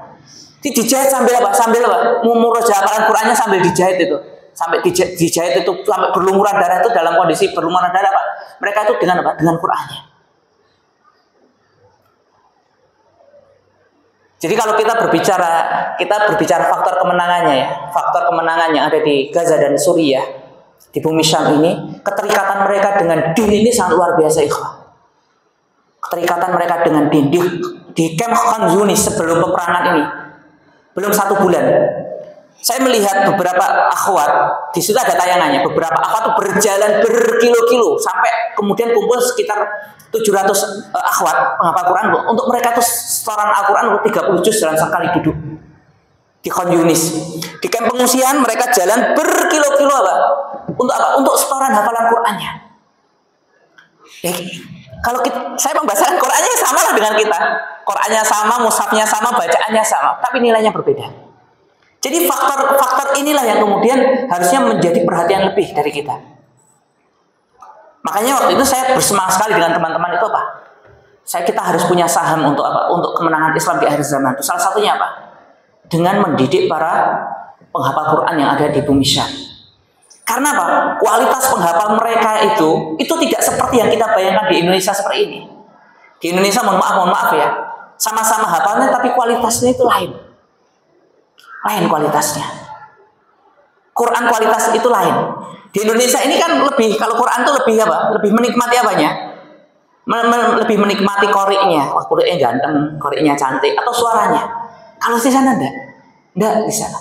Dijahit sambil murojaah hafalan Qurannya sambil dijahit itu, sampai dijahit itu sampai berlumuran darah itu, dalam kondisi berlumuran darah Pak. Mereka itu dengan apa? Dengan Qurannya. Jadi kalau kita berbicara faktor kemenangannya ya, faktor kemenangan yang ada di Gaza dan Suriah, di bumi Syam ini, keterikatan mereka dengan din ini sangat luar biasa ikhwah. Keterikatan mereka dengan din di Camp Khan Yunis sebelum peperangan ini, belum 1 bulan. Saya melihat beberapa akhwat, di situ ada tayangannya, beberapa akhwat itu berjalan berkilo-kilo sampai kemudian kumpul sekitar 700 akhwat penghafal Quran. Untuk mereka itu setoran Al-Quran 30 juz dalam sekali duduk di Khan Yunis. Di kamp pengungsian mereka jalan berkilo-kilo Untuk apa? Untuk setoran hafalan Qurannya. Kalau saya membacakan Qurannya sama lah dengan kita. Qurannya sama, mushafnya sama, bacaannya sama, tapi nilainya berbeda. Jadi faktor inilah yang kemudian harusnya menjadi perhatian lebih dari kita. Makanya waktu itu saya bersemangat sekali dengan teman-teman itu apa? Kita harus punya saham untuk apa? Untuk kemenangan Islam di akhir zaman. Itu salah satunya apa? Dengan mendidik para penghafal Quran yang ada di bumi Syam. Karena apa? Kualitas penghafal mereka itu tidak seperti yang kita bayangkan di Indonesia seperti ini. Di Indonesia mohon maaf ya, sama-sama hafalnya tapi kualitasnya itu lain kualitasnya. Quran kualitas itu lain. Di Indonesia ini kan lebih, kalau Quran itu lebih apa? Lebih menikmati apanya? Lebih menikmati koriknya. Wah, koriknya ganteng, koriknya cantik, atau suaranya. Kalau di sana enggak di sana.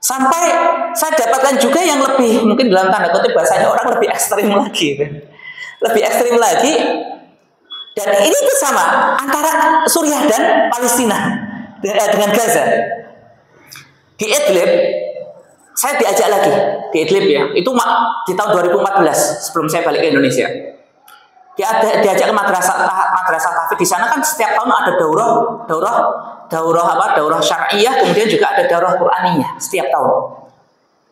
Sampai saya dapatkan juga yang lebih, mungkin dalam tanda kutip bahasanya orang lebih ekstrim lagi. Lebih ekstrim lagi. Dan ini tuh sama antara Suriah dan Palestina dengan Gaza. Di Idlib, saya diajak lagi di Idlib ya. Itu di tahun 2014 sebelum saya balik ke Indonesia. Diajak ke madrasah tahfidz. Di sana kan setiap tahun ada daurah syariah, kemudian juga ada daurah Qur'aniyah setiap tahun.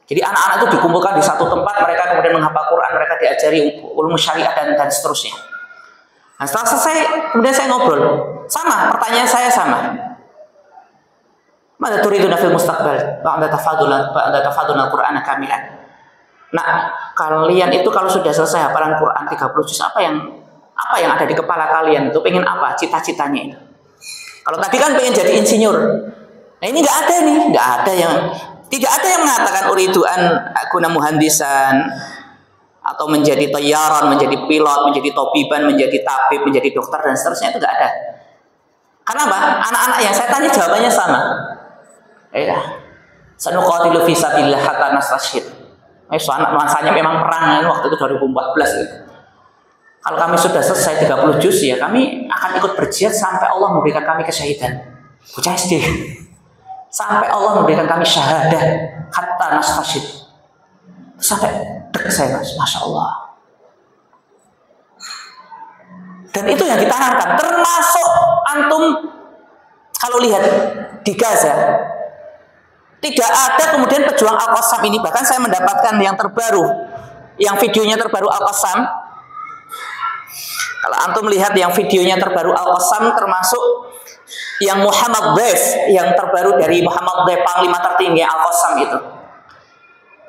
Jadi anak-anak itu dikumpulkan di satu tempat, mereka kemudian menghafal Quran, mereka diajari ulum syariah dan seterusnya. Nah, setelah selesai, kemudian saya ngobrol. Sama, pertanyaan saya sama. Mada turiduna fil mustaqbal? Ba'da tafadulna Qur'ana kamilan. Nah, kalian itu kalau sudah selesai hafalan Quran 30 juz, apa yang ada di kepala kalian itu? Pengen apa? Cita-citanya itu. Kalau tadi kan pengen jadi insinyur. Nah, ini tidak ada yang mengatakan uridu an akuna muhandisan atau menjadi tayyaran, menjadi pilot, menjadi tobiban, menjadi tabib, menjadi dokter dan seterusnya, itu enggak ada. Kenapa? Anak-anak yang saya tanya jawabannya sama. Sanuqatilu fi sabilillah hatta nastashhid. Nuansanya memang perang waktu itu 2014 gitu. Kalau kami sudah selesai 30 juz ya kami akan ikut berjihad sampai Allah memberikan kami kesyahidan. Bocah SD. Sampai Allah memberikan kami syahadah hatta nastashhid. Sampai dek saya, Masya Allah. Dan itu yang ditanamkan, termasuk antum kalau lihat di Gaza, tidak ada kemudian pejuang Al-Qassam ini. Bahkan saya mendapatkan yang terbaru, yang videonya terbaru Al-Qassam. Kalau antum lihat yang videonya terbaru Al-Qassam, termasuk yang Muhammad Dhaif, yang terbaru dari Muhammad Dhaif, panglima tertinggi Al-Qassam itu.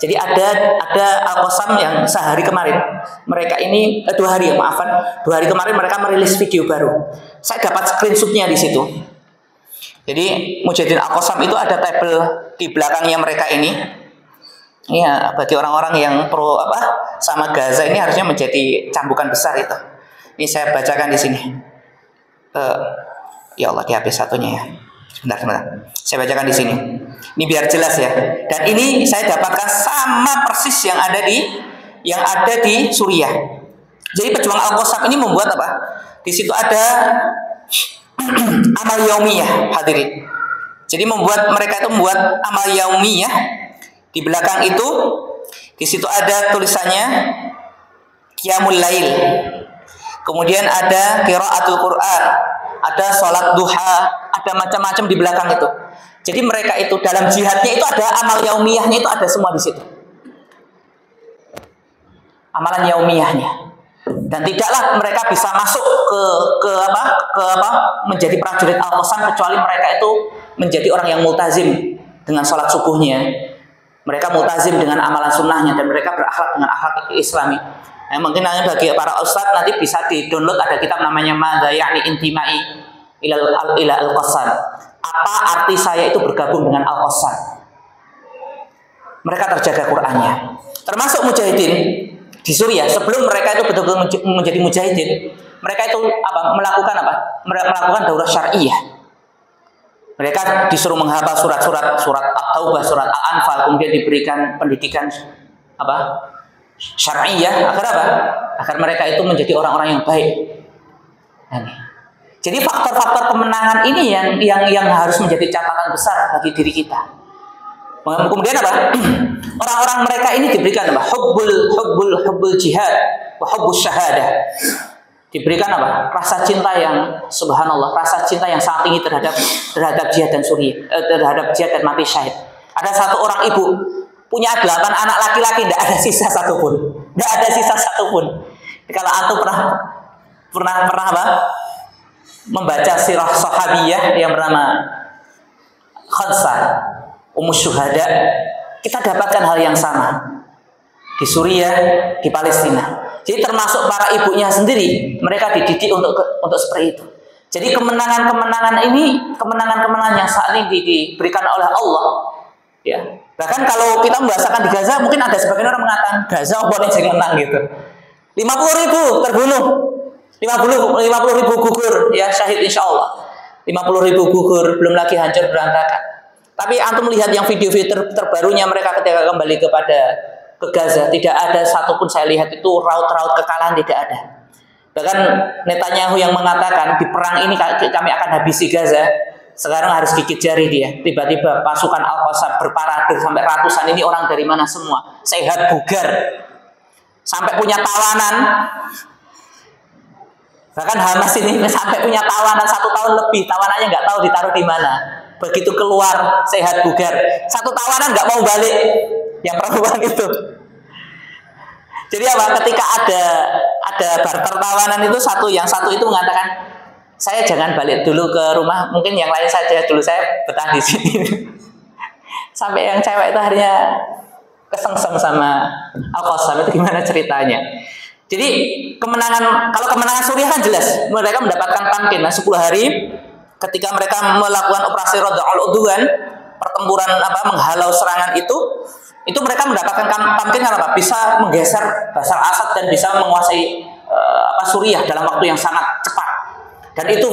Jadi ada Al-Qassam yang sehari kemarin, mereka ini 2 hari kemarin mereka merilis video baru. Saya dapat screenshotnya di situ. Jadi Mujahidin Al-Qassam itu ada tabel di belakangnya mereka ini. Ya, bagi orang-orang yang pro sama Gaza ini harusnya menjadi cambukan besar itu. Ini saya bacakan di sini. Ya Allah, di HP satunya ya. Sebentar. Saya bacakan di sini. Ini biar jelas ya. Dan ini saya dapatkan sama persis yang ada di Suriah. Jadi pejuang Al-Qassam ini membuat apa? Di situ ada amal yaumiyah, hadirin. Jadi mereka itu membuat amal yaumiyah. Di belakang itu, di situ ada tulisannya Qiyamul Lail. Kemudian ada qiraatul Quran, ada sholat duha, ada macam-macam di belakang itu. Jadi mereka itu dalam jihadnya itu ada amal yaumiyahnya, itu ada semua di situ. Amalan yaumiyahnya. Dan tidaklah mereka bisa masuk ke menjadi prajurit Al-Qassam kecuali mereka itu menjadi orang yang multazim dengan sholat subuhnya. Mereka multazim dengan amalan sunnahnya dan mereka berakhlak dengan akhlak Islami. Mungkin bagi para ustadz nanti bisa di-download, ada kitab namanya Madza Ya'ni Intimai ila Al-Qassam. Apa arti saya itu bergabung dengan Al-Qassam? Mereka terjaga Qur'annya. Termasuk mujahidin di Suriah, sebelum mereka itu betul-betul menjadi mujahidin, mereka itu melakukan daurah syariah. Mereka disuruh menghafal surat At-Taubah, surat Al-Anfal, kemudian diberikan pendidikan syariah agar mereka itu menjadi orang-orang yang baik. Jadi faktor-faktor kemenangan ini yang harus menjadi catatan besar bagi diri kita. Kemudian orang-orang mereka ini diberikan hubbul jihad wa hubbus syahadah. Diberikan rasa cinta yang subhanallah, rasa cinta yang sangat tinggi terhadap jihad dan terhadap jihad dan mati syahid. Ada satu orang ibu punya 8 anak laki-laki, tidak ada sisa satupun. Kalau antum pernah membaca sirah sahabiyah yang bernama Khansah Ummus Syuhada, kita dapatkan hal yang sama di Suriah, di Palestina. Jadi termasuk para ibunya sendiri, mereka dididik untuk seperti itu. Jadi kemenangan-kemenangan yang saat ini diberikan oleh Allah, ya, Bahkan kalau kita membahasakan di Gaza, mungkin ada sebagian orang mengatakan Gaza boleh jangan menang gitu. 50.000 terbunuh, 50.000 gugur, ya syahid insya Allah. 50.000 gugur, belum lagi hancur berantakan. Tapi antum melihat yang video-video terbarunya mereka ketika kembali ke Gaza, tidak ada satupun saya lihat itu raut-raut kekalahan, tidak ada. Bahkan Netanyahu yang mengatakan di perang ini kami akan habisi Gaza, sekarang harus gigit jari dia. Tiba-tiba pasukan Al-Qassam berparade sampai ratusan, ini orang dari mana semua? Sehat bugar, sampai punya tawanan. Bahkan Hamas ini sampai punya tawanan 1 tahun lebih, tawanannya nggak tahu ditaruh di mana. Begitu keluar sehat bugar, 1 tawanan nggak mau balik, yang perempuan itu. Jadi apa? Ketika ada barter tawanan itu yang satu itu mengatakan, saya jangan balik dulu ke rumah, mungkin yang lain saja dulu, saya betah di sini. Sampai yang cewek itu akhirnya kesengsem sama Al-Qassam. Itu gimana ceritanya? Jadi kalau kemenangan Suriah kan jelas, mereka mendapatkan tamkin. 10 hari ketika mereka melakukan operasi Rad'ul Udwan, pertempuran menghalau serangan itu mereka mendapatkan tamkin karena apa? Bisa menggeser Bashar Assad dan bisa menguasai Suriah dalam waktu yang sangat cepat. Dan itu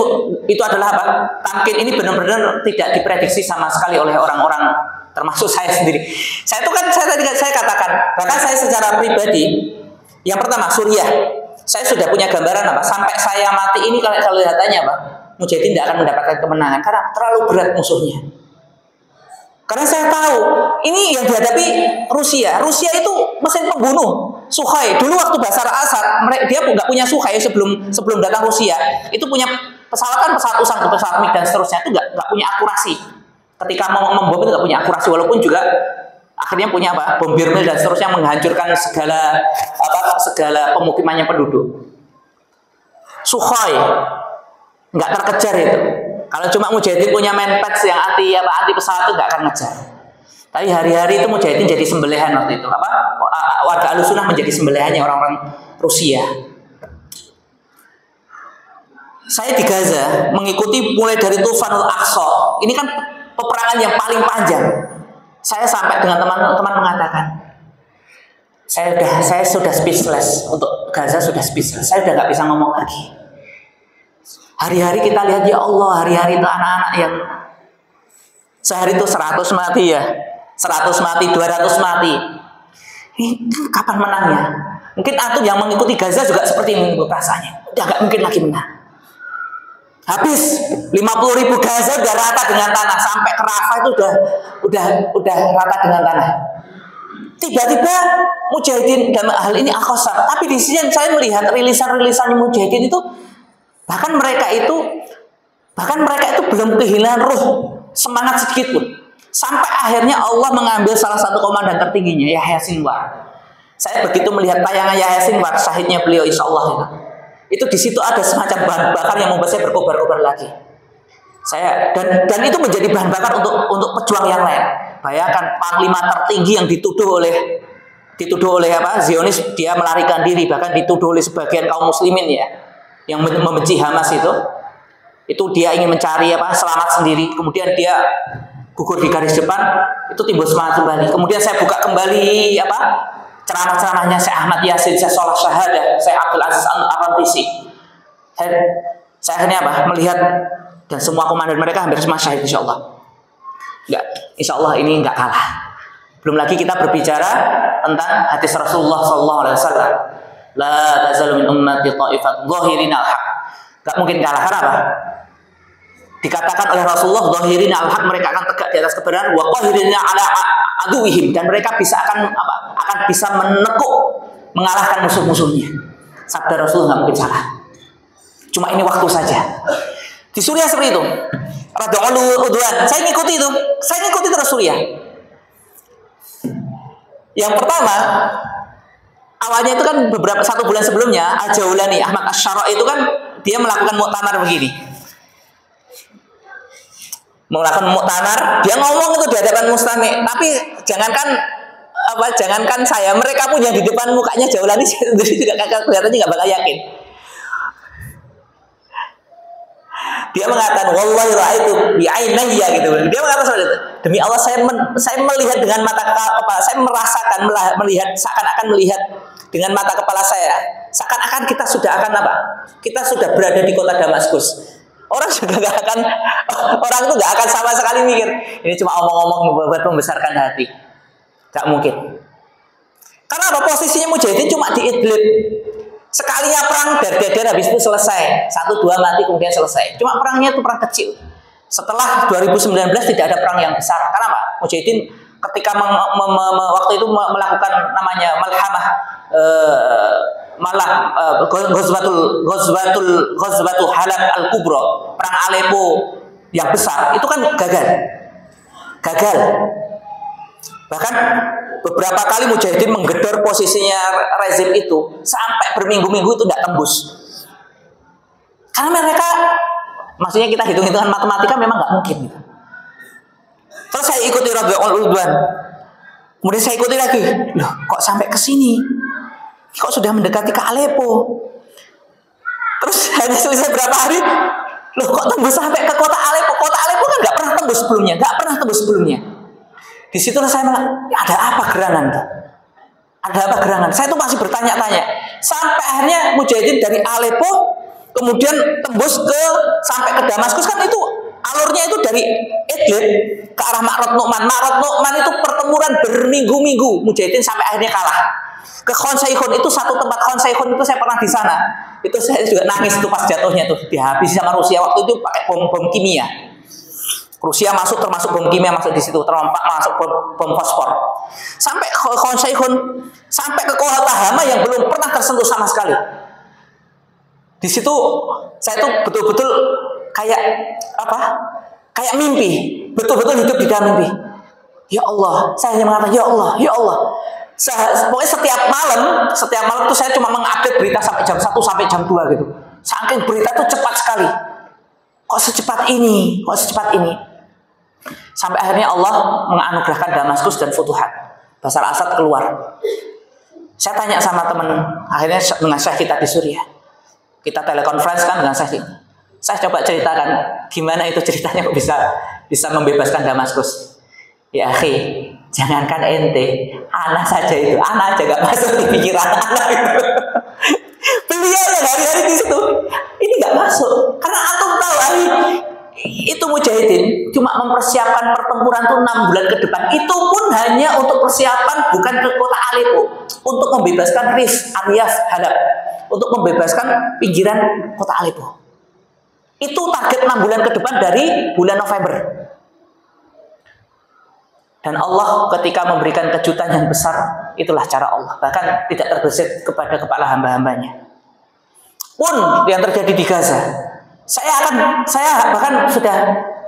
adalah apa? Tamkin ini benar-benar tidak diprediksi sama sekali oleh orang-orang, termasuk saya sendiri. Saya katakan, bahkan saya secara pribadi, yang pertama Suriah, saya sudah punya gambaran apa? Sampai saya mati ini kalau lihatannya apa? Mujahidin tidak akan mendapatkan kemenangan karena terlalu berat musuhnya. Karena saya tahu ini yang dihadapi Rusia. Rusia itu mesin pembunuh. Sukhoi. Dulu waktu Bashar Assad, dia nggak punya Sukhoi sebelum datang Rusia. Itu punya pesawat usang, pesawat MiG dan seterusnya, itu nggak punya akurasi. Ketika mau membom itu nggak punya akurasi, walaupun juga akhirnya punya bom Birmil dan seterusnya, menghancurkan segala pemukimannya penduduk. Sukhoi nggak terkejar itu. Kalau cuma Mujahidin punya manpads yang anti pesawat itu nggak akan ngejar. Tapi hari-hari itu Mujahidin jadi sembelihan waktu itu. Warga Ahlussunnah menjadi sembelihannya orang-orang Rusia. Saya di Gaza mengikuti mulai dari Tufanul Aqsa. Ini kan peperangan yang paling panjang. Saya sampai dengan teman-teman mengatakan, saya sudah speechless untuk Gaza, sudah speechless. Saya udah nggak bisa ngomong lagi. Hari-hari kita lihat, ya Allah, hari-hari itu anak-anak yang sehari itu 100 mati ya, 100 mati, 200 mati. Ini kapan menangnya? Mungkin antum yang mengikuti Gaza juga seperti ini perasaannya. Udah nggak mungkin lagi menang. Habis 50.000 Gaza udah rata dengan tanah, sampai ke Rafah itu udah rata dengan tanah. Tiba-tiba Mujahidin dalam hal ini Al-Qassam. Tapi di sini saya melihat rilisan-rilisan Mujahidin itu bahkan mereka itu belum kehilangan ruh, semangat sedikit pun. Sampai akhirnya Allah mengambil salah satu komandan tertingginya, Yahya Sinwar. Saya begitu melihat tayangan Yahya Sinwar, syahidnya beliau insya Allah itu di situ ada semacam bahan bakar yang membuat saya berkobar-kobar lagi. Dan itu menjadi bahan bakar untuk pejuang yang lain. Bayangkan panglima tertinggi yang dituduh oleh Zionis, dia melarikan diri, bahkan dituduh oleh sebagian kaum muslimin ya, yang membenci Hamas itu dia ingin mencari selamat sendiri, kemudian dia gugur di garis depan, itu timbul semangat kembali. Kemudian saya buka kembali ceramah-ceramahnya Syekh Ahmad Yasin, Syekh Sholah Syahadah, Syekh Abdul Aziz Al-Rantisi. Saya akhirnya melihat, dan semua komandan mereka hampir semua syahid insyaallah. Insyaallah ini enggak kalah. Belum lagi kita berbicara tentang hadis Rasulullah SAW. La tazalu min ummati ta'ifat dhahirina al-haq. Gak mungkin kalah, karena apa? Dikatakan oleh Rasulullah, dhahirina al-haq, mereka akan tegak di atas kebenaran, wa qahirina ala aduwihim, dan mereka akan bisa menekuk, mengalahkan musuh-musuhnya. Sabda Rasulullah gak mungkin salah. Cuma ini waktu saja. Di Suriah seperti itu. Rad'ul Udwan, saya ngikuti terus Suriah. Yang pertama, awalnya itu kan satu bulan sebelumnya, Al-Jawlani, Ahmad Asy'ara itu kan dia melakukan muktamar begini. Melakukan muktamar, dia ngomong itu di hadapan mustami', tapi jangankan saya, mereka pun yang di depan mukanya Jawlani sendiri juga kelihatannya nggak bakal yakin. Dia mengatakan wallahi ra'aitu bi'ainayya gitu. Dia mengatakan seperti itu. Demi Allah saya melihat dengan mata kepala, saya merasakan melihat seakan-akan melihat dengan mata kepala saya. Seakan-akan kita sudah akan apa? Kita sudah berada di kota Damaskus. Orang juga orang itu nggak akan sama sekali mikir ini cuma omong-omong buat membesarkan hati. Gak mungkin. Karena apa? Posisinya mujahidin cuma di Idlib. Sekalinya perang dar habis itu selesai. 1-2 mati kemudian selesai. Cuma perangnya itu perang kecil. Setelah 2019 tidak ada perang yang besar. Karena apa? Mujahidin ketika waktu itu melakukan namanya malhamah Ghazwatul Halab al-Kubra, perang Aleppo yang besar itu kan gagal. Bahkan beberapa kali mujahidin menggedor posisinya rezim itu sampai berminggu-minggu itu tidak tembus. Karena mereka, maksudnya kita hitung-hitungan matematika memang nggak mungkin. Terus saya ikuti Rabiul Udwan. Kemudian saya ikuti lagi. Loh, kok sampai ke sini? Kok sudah mendekati ke Aleppo? Terus hanya selesai berapa hari? Loh, kok tembus sampai ke kota Aleppo? Kota Aleppo kan nggak pernah tembus sebelumnya. Di situlah saya bilang, ada apa gerangan? Ada apa gerangan? Saya tuh masih bertanya-tanya. Sampai akhirnya mujahidin dari Aleppo kemudian tembus sampai ke Damaskus, kan itu alurnya itu dari Idlib ke arah Ma'rad Nu'man. Ma'rad Nu'man itu pertempuran berminggu-minggu. Mujahidin sampai akhirnya kalah. Ke Khan Shaykhun itu satu tempat, Khan Shaykhun itu saya pernah di sana. Itu saya juga nangis tuh pas jatuhnya tuh, dihabisi sama Rusia waktu itu pakai bom kimia. Rusia masuk, termasuk bom kimia masuk di situ, terompak masuk bom fosfor. Sampai ke Khan Shaykhun, sampai ke kota Hama yang belum pernah tersentuh sama sekali. Di situ saya tuh betul-betul kayak apa? Kayak mimpi, betul-betul hidup di dalam mimpi. Ya Allah, saya hanya mengatakan ya Allah. Pokoknya setiap malam itu saya cuma mengupdate berita sampai jam 1 sampai jam 2 gitu. Saking berita itu cepat sekali. Kok secepat ini? Sampai akhirnya Allah menganugerahkan Damaskus dan Futuhat. Bashar Asad keluar. Saya tanya sama teman, akhirnya dengan syekh kita di Suriah. Kita telekonferensi kan dengan syekh. Saya coba ceritakan gimana itu ceritanya kok bisa membebaskan Damaskus. Ya akhi, jangankan ente, anak saja gak masuk di pikiran anak itu. Beliau yang hari-hari di situ, ini gak masuk. Karena antum tahu itu mujahidin cuma mempersiapkan pertempuran itu 6 bulan ke depan. Itu pun hanya untuk persiapan, bukan ke kota Aleppo, untuk membebaskan Rif, Aryaf, Halab, untuk membebaskan pinggiran kota Aleppo. Itu target 6 bulan ke depan dari bulan November. Dan Allah ketika memberikan kejutan yang besar, itulah cara Allah. Bahkan tidak terbesit kepada kepala hamba-hambanya. Pun yang terjadi di Gaza, saya bahkan sudah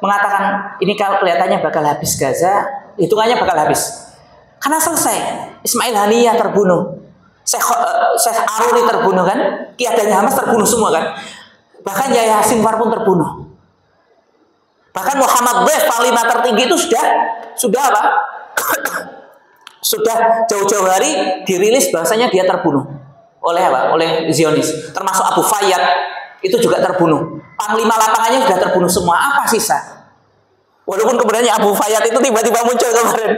mengatakan ini kalau kelihatannya bakal habis Gaza, hitungannya bakal habis. Karena selesai, Ismail Haniyah terbunuh, Syekh Aruri terbunuh kan, kiadanya Hamas terbunuh semua kan. Bahkan Yahya Sinwar pun terbunuh. Bahkan Muhammad Dev, panglima tertinggi itu sudah apa? Sudah jauh-jauh hari dirilis bahasanya dia terbunuh oleh apa? Oleh Zionis. Termasuk Abu Fayyad itu juga terbunuh. Panglima lapangannya sudah terbunuh semua. Apa sisa? Walaupun kemudian Abu Fayyad itu tiba-tiba muncul kemarin.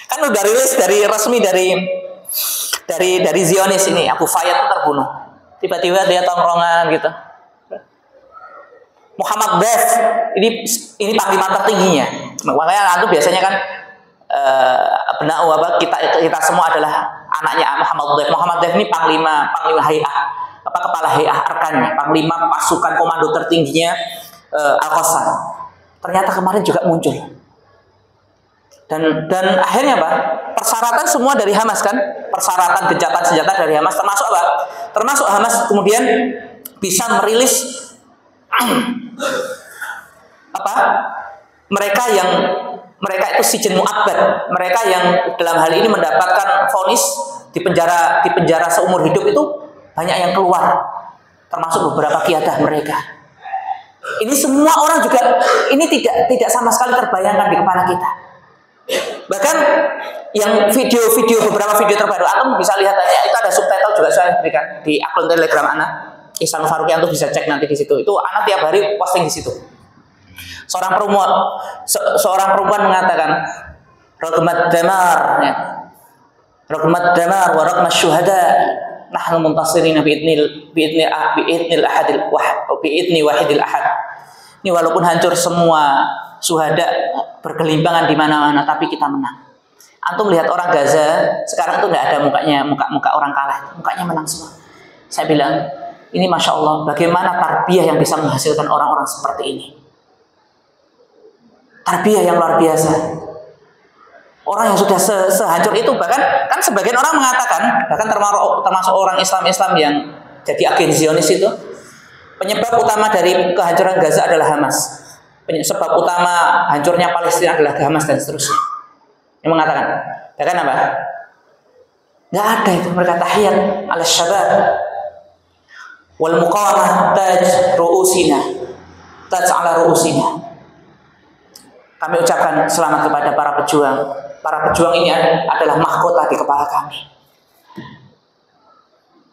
Kan udah rilis resmi dari Zionis ini. Abu Fayyad itu terbunuh. Tiba-tiba dia tongkrongan gitu. Muhammad Dev ini panglima tertingginya. Makanya itu biasanya kan kita semua adalah anaknya Muhammad Dev. Muhammad Dev ini panglima Hay'ah, kepala Hay'ah Arkannya, panglima pasukan komando tertingginya Al-Qassam. Ternyata kemarin juga muncul. Dan akhirnya apa? Persyaratan semua dari Hamas kan? Persyaratan gencatan senjata dari Hamas, termasuk apa? Termasuk Hamas kemudian bisa merilis mereka itu sijen mu'abbad, mereka yang dalam hal ini mendapatkan vonis di penjara seumur hidup itu banyak yang keluar, termasuk beberapa kiadah mereka. Ini semua orang juga ini tidak sama sekali terbayangkan di kepala kita. Bahkan yang beberapa video terbaru, Antum bisa lihat aja, itu ada subtitle juga saya berikan di akun Telegram Ana. Ihsan Faruqi, Antum bisa cek nanti di situ. Itu Ana tiap hari posting di situ. Seorang perempuan mengatakan, "Ragmat damar, ya. Ragmat damar wa ragmat syuhada, nahnu muntasirina biidni wahidil ahad." Ini walaupun hancur semua syuhada bergelimpangan di mana-mana, tapi kita menang. Antum lihat orang Gaza sekarang tuh nggak ada muka orang kalah, mukanya menang semua. Saya bilang, ini masya Allah, bagaimana tarbiyah yang bisa menghasilkan orang-orang seperti ini? Tarbiyah yang luar biasa. Orang yang sudah sehancur itu, bahkan kan sebagian orang mengatakan, bahkan termasuk orang Islam yang jadi agen Zionis itu, penyebab utama dari kehancuran Gaza adalah Hamas. Sebab utama hancurnya Palestina adalah Hamas dan seterusnya. Yang mengatakan, bahkan apa? Nggak ada itu, mereka tahiyat ala syabab wal muqawamah taj ru'usina, taj ala ru'usina. Kami ucapkan selamat kepada para pejuang. Para pejuang ini adalah mahkota di kepala kami.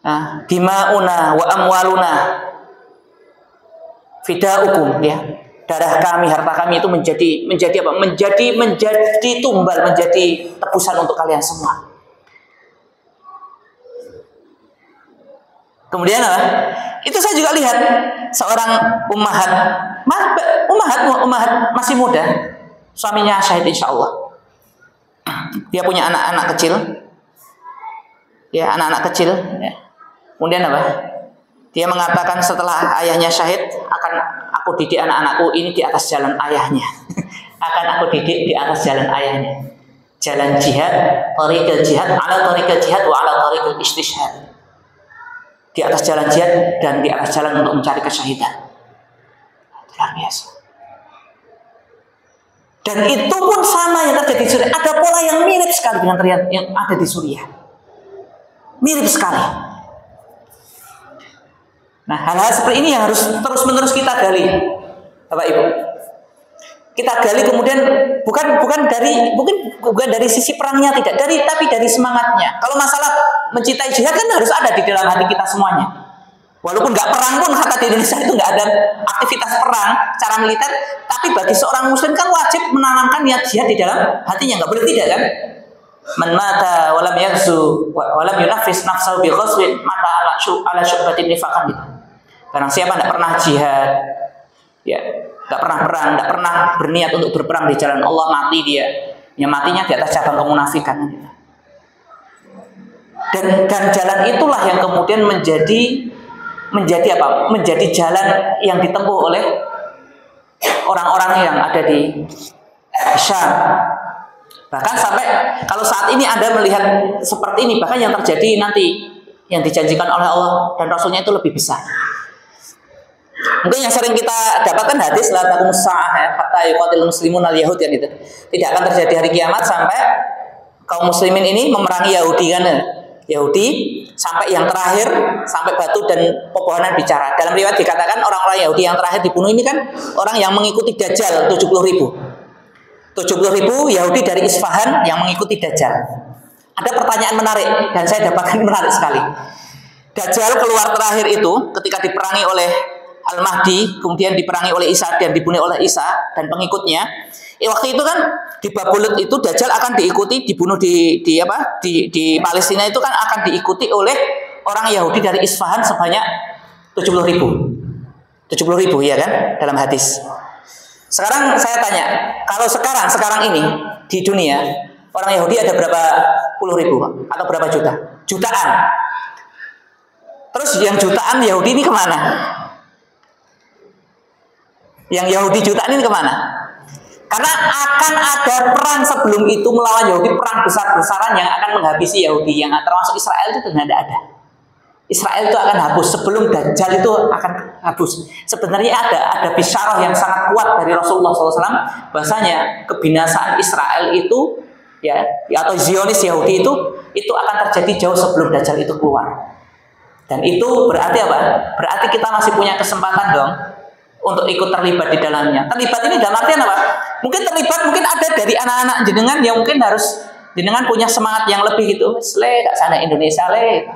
Nah, dima'una wa amwaluna fida'ukum, ya. Darah kami, harta kami itu menjadi apa? Menjadi tumbal, menjadi tebusan untuk kalian semua. Kemudian apa? Itu saya juga lihat seorang ummahat masih muda, suaminya syahid insya Allah. Dia punya anak-anak kecil, ya anak-anak kecil. Ya. Kemudian apa? Dia mengatakan setelah ayahnya syahid, akan aku didik anak-anakku ini di atas jalan ayahnya. Akan aku didik di atas jalan ayahnya. Jalan jihad, tariqal jihad, ala tariqal jihad wa ala tariqal istishhad. Di atas jalan jihad dan di atas jalan untuk mencari kesyahidan. Luar biasa. Dan itu pun sama yang terjadi di Suriah. Ada pola yang mirip sekali dengan yang ada di Suriah. Mirip sekali. Nah, hal-hal seperti ini yang harus terus-menerus kita gali, Bapak Ibu. Kita gali kemudian bukan dari sisi perangnya tapi dari semangatnya. Kalau masalah mencintai jihad kan harus ada di dalam hati kita semuanya. Walaupun nggak perang pun, kata di Indonesia itu nggak ada aktivitas perang secara militer, tapi bagi seorang muslim kan wajib menanamkan niat jihad di dalam hatinya, nggak boleh tidak kan? Man mata walam yaghzu walam yunaffis nafsahu bi ghazwin mata ala syubhatin nifaqan gitu. Barang siapa tidak pernah jihad, ya, tidak pernah perang, tidak pernah berniat untuk berperang di jalan Allah, mati dia. Ya matinya di atas cabang kemunafikan. Dan jalan itulah yang kemudian menjadi apa? Menjadi jalan yang ditempuh oleh orang-orang yang ada di Syam. Bahkan sampai kalau saat ini Anda melihat seperti ini, bahkan yang terjadi nanti yang dijanjikan oleh Allah dan Rasulnya itu lebih besar. Mungkin yang sering kita dapatkan hadis la taqum sa'ah hatta yuqatil muslimun al yahud, yang itu tidak akan terjadi hari kiamat sampai kaum muslimin ini memerangi Yahudi kan, Yahudi sampai yang terakhir, sampai batu dan pepohonan bicara. Dalam riwayat dikatakan orang-orang Yahudi yang terakhir dibunuh ini kan orang yang mengikuti Dajjal 70.000 Yahudi dari Isfahan yang mengikuti Dajjal. Ada pertanyaan menarik dan saya dapatkan menarik sekali. Dajjal keluar terakhir itu ketika diperangi oleh Al-Mahdi, kemudian diperangi oleh Isa dan dibunuh oleh Isa dan pengikutnya. Waktu itu kan di Babulut itu Dajjal akan diikuti, dibunuh di Palestina itu kan akan diikuti oleh orang Yahudi dari Isfahan sebanyak 70.000 ya kan dalam hadis. Sekarang saya tanya, kalau sekarang ini di dunia orang Yahudi ada berapa puluh ribu atau berapa juta? Jutaan. Terus yang jutaan Yahudi ini kemana? Yang Yahudi jutaan ini kemana? Karena akan ada perang sebelum itu melawan Yahudi, perang besar-besaran yang akan menghabisi Yahudi, yang termasuk Israel itu tidak ada. Israel itu akan hapus sebelum Dajjal itu akan hapus. Sebenarnya ada bisyarah yang sangat kuat dari Rasulullah SAW bahasanya kebinasaan Israel itu ya atau Zionis Yahudi itu akan terjadi jauh sebelum Dajjal itu keluar. Dan itu berarti apa? Berarti kita masih punya kesempatan dong untuk ikut terlibat di dalamnya. Terlibat ini dalam artian apa? Mungkin terlibat, mungkin ada dari anak-anak jenengan yang mungkin harus jenengan punya semangat yang lebih gitu. Le, gak sana Indonesia le.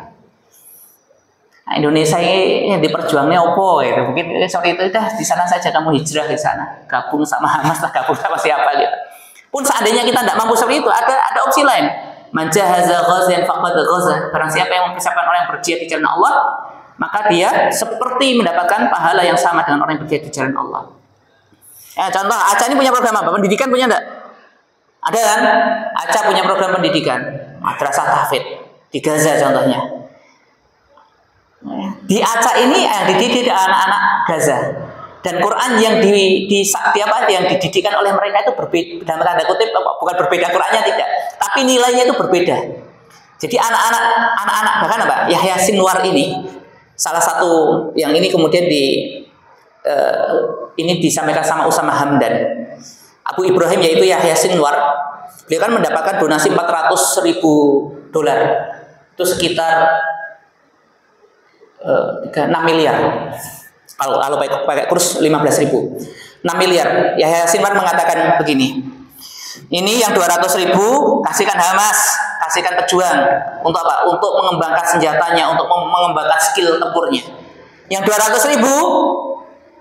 Nah, Indonesia ini yang diperjuangnya opo gitu. Mungkin sorry itu dah di sana saja kamu hijrah di sana, gabung sama Hamas lah, gabung sama siapa gitu. Pun seandainya kita tidak mampu seperti itu, ada opsi lain. Man jahaza ghazian faqad ghaza. Barang siapa yang mempersiapkan orang yang berjihad di jalan Allah, maka dia seperti mendapatkan pahala yang sama dengan orang yang berjihad di jalan Allah. Ya, contoh Aca ini punya program apa? Pendidikan punya enggak? Ada kan? Aca punya program pendidikan, madrasah tahfidz di Gaza contohnya. Di Aceh ini yang dididik anak-anak Gaza, dan Quran yang yang dididikkan oleh mereka itu berbeda, dalam tanda kutip bukan berbeda Qurannya tidak, tapi nilainya itu berbeda. Jadi anak-anak bahkan apa Yahya Sinwar ini salah satu yang ini kemudian ini disampaikan sama Usama Hamdan. Abu Ibrahim yaitu Yahya Sinwar, beliau kan mendapatkan donasi $400.000, itu sekitar 6 miliar. Kalau pakai kurs 15.000, 6 miliar. Yahya Sinwar mengatakan begini, ini yang 200.000 kasihkan Hamas, kasihkan pejuang untuk apa? Untuk mengembangkan senjatanya, untuk mengembangkan skill tempurnya. Yang 200.000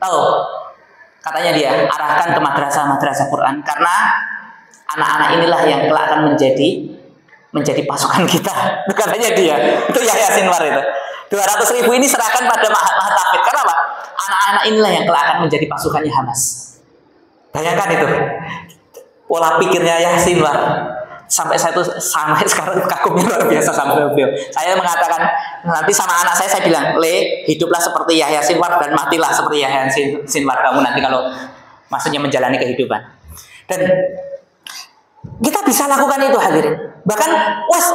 tahu katanya dia arahkan ke madrasah Quran, karena anak-anak inilah yang kelak akan menjadi pasukan kita. Katanya dia. Itu Yahya Sinwar itu. 200.000 ini serahkan pada Mahatafid. Karena apa? Anak-anak inilah yang kelak akan menjadi pasukannya Hamas. Bayangkan itu. Pola pikirnya Yahya Sinwar. Sampai sekarang kagumnya luar biasa sama beliau. Saya mengatakan nanti sama anak saya bilang, Le, hiduplah seperti Yahya Sinwar dan matilah seperti Yahya Sinwar kamu nanti kalau maksudnya menjalani kehidupan. Dan kita bisa lakukan itu hadirin. Bahkan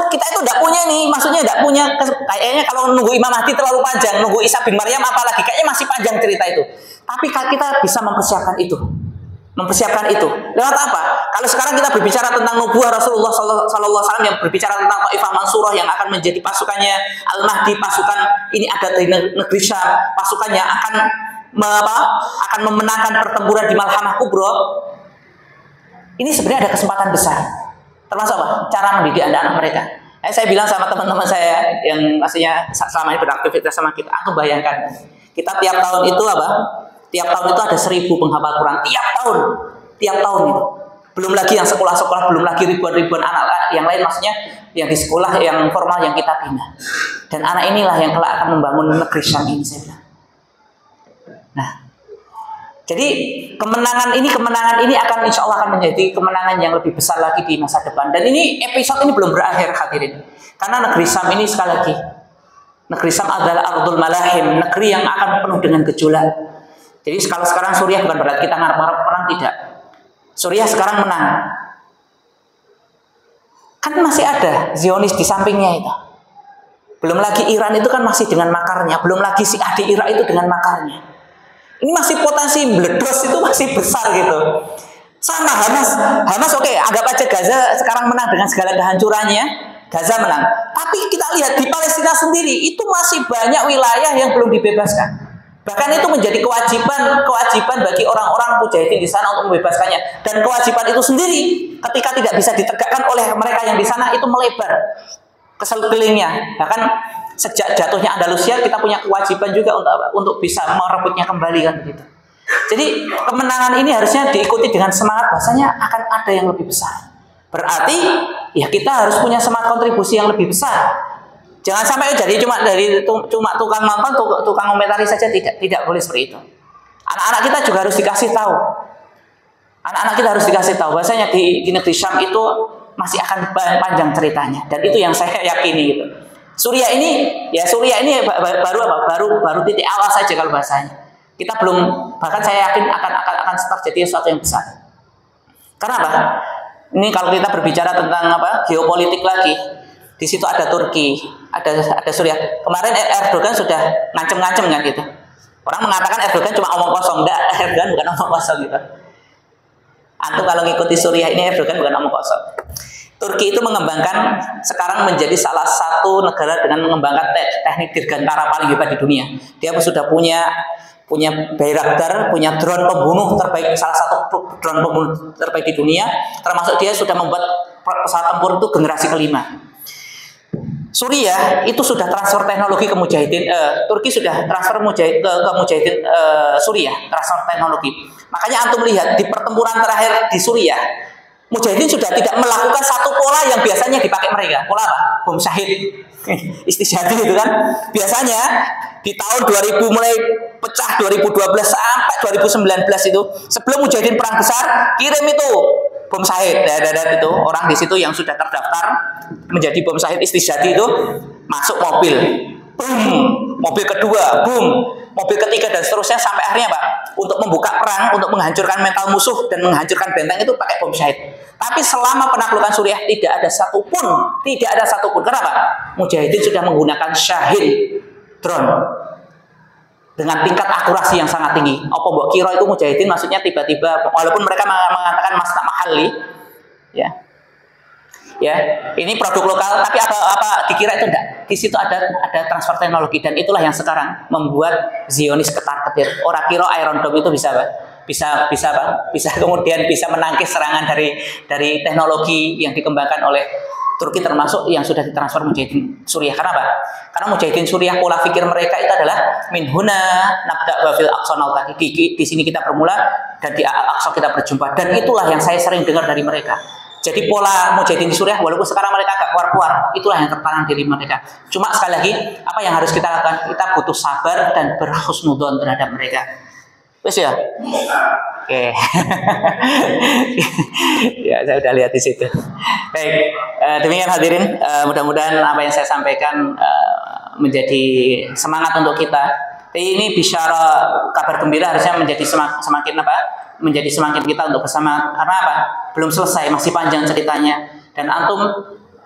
kita itu tidak punya nih, maksudnya tidak punya, kayaknya kalau nunggu Imam Mahdi terlalu panjang, nunggu Isa bin Maryam apalagi, kayaknya masih panjang cerita itu. Tapi kita bisa mempersiapkan itu. Lewat apa? Kalau sekarang kita berbicara tentang nubuah Rasulullah SAW, yang berbicara tentang Taifah Mansurah yang akan menjadi pasukannya Al-Mahdi, pasukan ini ada dari negeri Syam, pasukannya akan memenangkan pertempuran di Malhamah Kubra. Ini sebenarnya ada kesempatan besar. Termasuk apa? Cara mendidik anak-anak mereka. Saya bilang sama teman-teman saya yang maksudnya selama ini beraktivitas sama kita, aku bayangkan kita tiap tahun itu apa? Tiap tahun itu ada 1.000 penghafal Quran tiap tahun itu. Belum lagi yang sekolah-sekolah, belum lagi ribuan-ribuan anak yang lain, maksudnya yang di sekolah yang formal yang kita bina. Dan anak inilah yang kelak akan membangun negeri Syam ini, saya bilang. Nah, jadi kemenangan ini akan insya Allah akan menjadi kemenangan yang lebih besar lagi di masa depan. Dan ini episode ini belum berakhir hadirin. Karena negeri Syam ini sekali lagi, negeri Syam adalah ardul malahim, negeri yang akan penuh dengan gejolak. Jadi kalau sekarang Suriah bukan berarti kita ngarep-ngarep perang, tidak. Suriah sekarang menang. Kan masih ada Zionis di sampingnya itu. Belum lagi Iran itu kan masih dengan makarnya, belum lagi si adik Irak itu dengan makarnya. Ini masih potensi meledos itu masih besar gitu. Sama Hamas oke, anggap aja Gaza sekarang menang dengan segala kehancurannya, Gaza menang. Tapi kita lihat di Palestina sendiri itu masih banyak wilayah yang belum dibebaskan. Bahkan itu menjadi kewajiban bagi orang-orang mujahidin di sana untuk membebaskannya. Dan kewajiban itu sendiri ketika tidak bisa ditegakkan oleh mereka yang di sana itu melebar ke sekelilingnya. Bahkan sejak jatuhnya Andalusia kita punya kewajiban juga untuk bisa merebutnya kembali kan begitu. Jadi kemenangan ini harusnya diikuti dengan semangat bahasanya akan ada yang lebih besar. Berarti ya kita harus punya semangat kontribusi yang lebih besar. Jangan sampai jadi cuma tukang nonton, tukang komentari saja, tidak boleh seperti itu. Anak-anak kita juga harus dikasih tahu. Anak-anak kita harus dikasih tahu bahasanya di negeri Syam itu masih akan panjang ceritanya, dan itu yang saya yakini gitu. Suriah ini baru titik awal saja kalau bahasanya. Kita belum, bahkan saya yakin akan terjadi sesuatu yang besar. Karena apa? Ini kalau kita berbicara tentang geopolitik lagi, di situ ada Turki, ada Suriah. Kemarin Erdogan sudah ngancem-ngancem kan gitu. Orang mengatakan Erdogan cuma omong kosong, enggak, Erdogan bukan omong kosong gitu. Antum kalau ngikuti Suriah ini Erdogan bukan omong kosong. Turki itu mengembangkan sekarang menjadi salah satu negara dengan mengembangkan teknik dirgantara paling hebat di dunia. Dia sudah punya Bayraktar, punya drone pembunuh terbaik, salah satu drone pembunuh terbaik di dunia. Termasuk dia sudah membuat pesawat tempur itu generasi kelima. Suriah itu sudah transfer teknologi ke Mujahidin, Turki sudah transfer ke Mujahidin Suriah, transfer teknologi. Makanya antum lihat di pertempuran terakhir di Suriah, Mujahidin sudah tidak melakukan satu pola yang biasanya dipakai mereka. Pola apa? Bom syahid, istishhadi itu kan. Biasanya di tahun 2000 mulai pecah 2012 sampai 2019 itu, sebelum Mujahidin perang besar, kirim itu bom syahid, itu orang di situ yang sudah terdaftar menjadi bom syahid istishhadi itu masuk mobil, boom, mobil kedua, boom, mobil ketiga dan seterusnya sampai akhirnya Pak untuk membuka perang, untuk menghancurkan mental musuh dan menghancurkan benteng itu pakai bom syahid. Tapi selama penaklukan Suriah tidak ada satupun. Kenapa? Mujahidin sudah menggunakan Shahin drone dengan tingkat akurasi yang sangat tinggi. Apa mbok kira itu Mujahidin maksudnya tiba-tiba, walaupun mereka mengatakan masna mahalli, ya, ini produk lokal, tapi apa dikira itu enggak? Di situ ada transfer teknologi dan itulah yang sekarang membuat Zionis ketar-ketir. Ora kira Iron Dome itu bisa kemudian bisa menangkis serangan dari teknologi yang dikembangkan oleh Turki, termasuk yang sudah ditransfer Mujahidin Suriah. Karena apa? Karena Mujahidin Suriah pola pikir mereka itu adalah min huna nabda wa fil aqsa naltaqi. Di sini kita bermula dan di Al-Aqsa kita berjumpa. Dan itulah yang saya sering dengar dari mereka. Jadi pola Mujahidin Suriah walaupun sekarang mereka agak keluar-keluar, itulah yang tertanam di diri mereka. Cuma sekali lagi, apa yang harus kita lakukan? Kita butuh sabar dan berhusnudzon terhadap mereka. Wes ya? Oke. Ya, saya udah lihat di situ. Baik, demikian hadirin, mudah-mudahan apa yang saya sampaikan menjadi semangat untuk kita. Ini bisyara, kabar gembira harusnya menjadi semakin apa? Menjadi semakin kita untuk bersama. Karena apa? Belum selesai, masih panjang ceritanya. Dan antum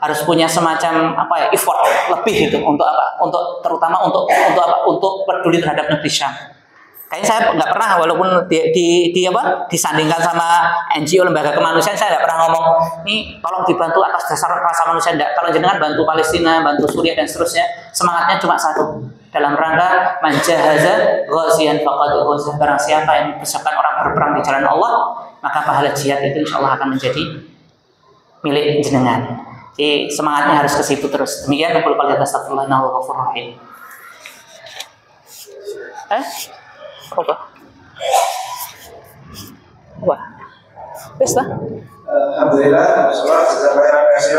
harus punya semacam apa ya, effort lebih gitu untuk apa? Terutama untuk apa? Untuk peduli terhadap negeri Syam. Kayaknya saya nggak pernah, walaupun disandingkan sama NGO lembaga kemanusiaan, saya nggak pernah ngomong nih tolong dibantu atas dasar rasa manusia. Enggak. Kalau jenengan bantu Palestina, bantu Suriah dan seterusnya, semangatnya cuma satu, dalam rangka manjahaza ghazian faqad ghazah. Barang siapa yang mempersiapkan orang berperang di jalan Allah, maka pahala jihad itu insya Allah akan menjadi milik jenengan. Jadi semangatnya harus ke situ terus. Demikian aku lupa lihat astagfirullah wa ghafurur rahim. Apa? Wah, wes lah. Alhamdulillah, terima kasih.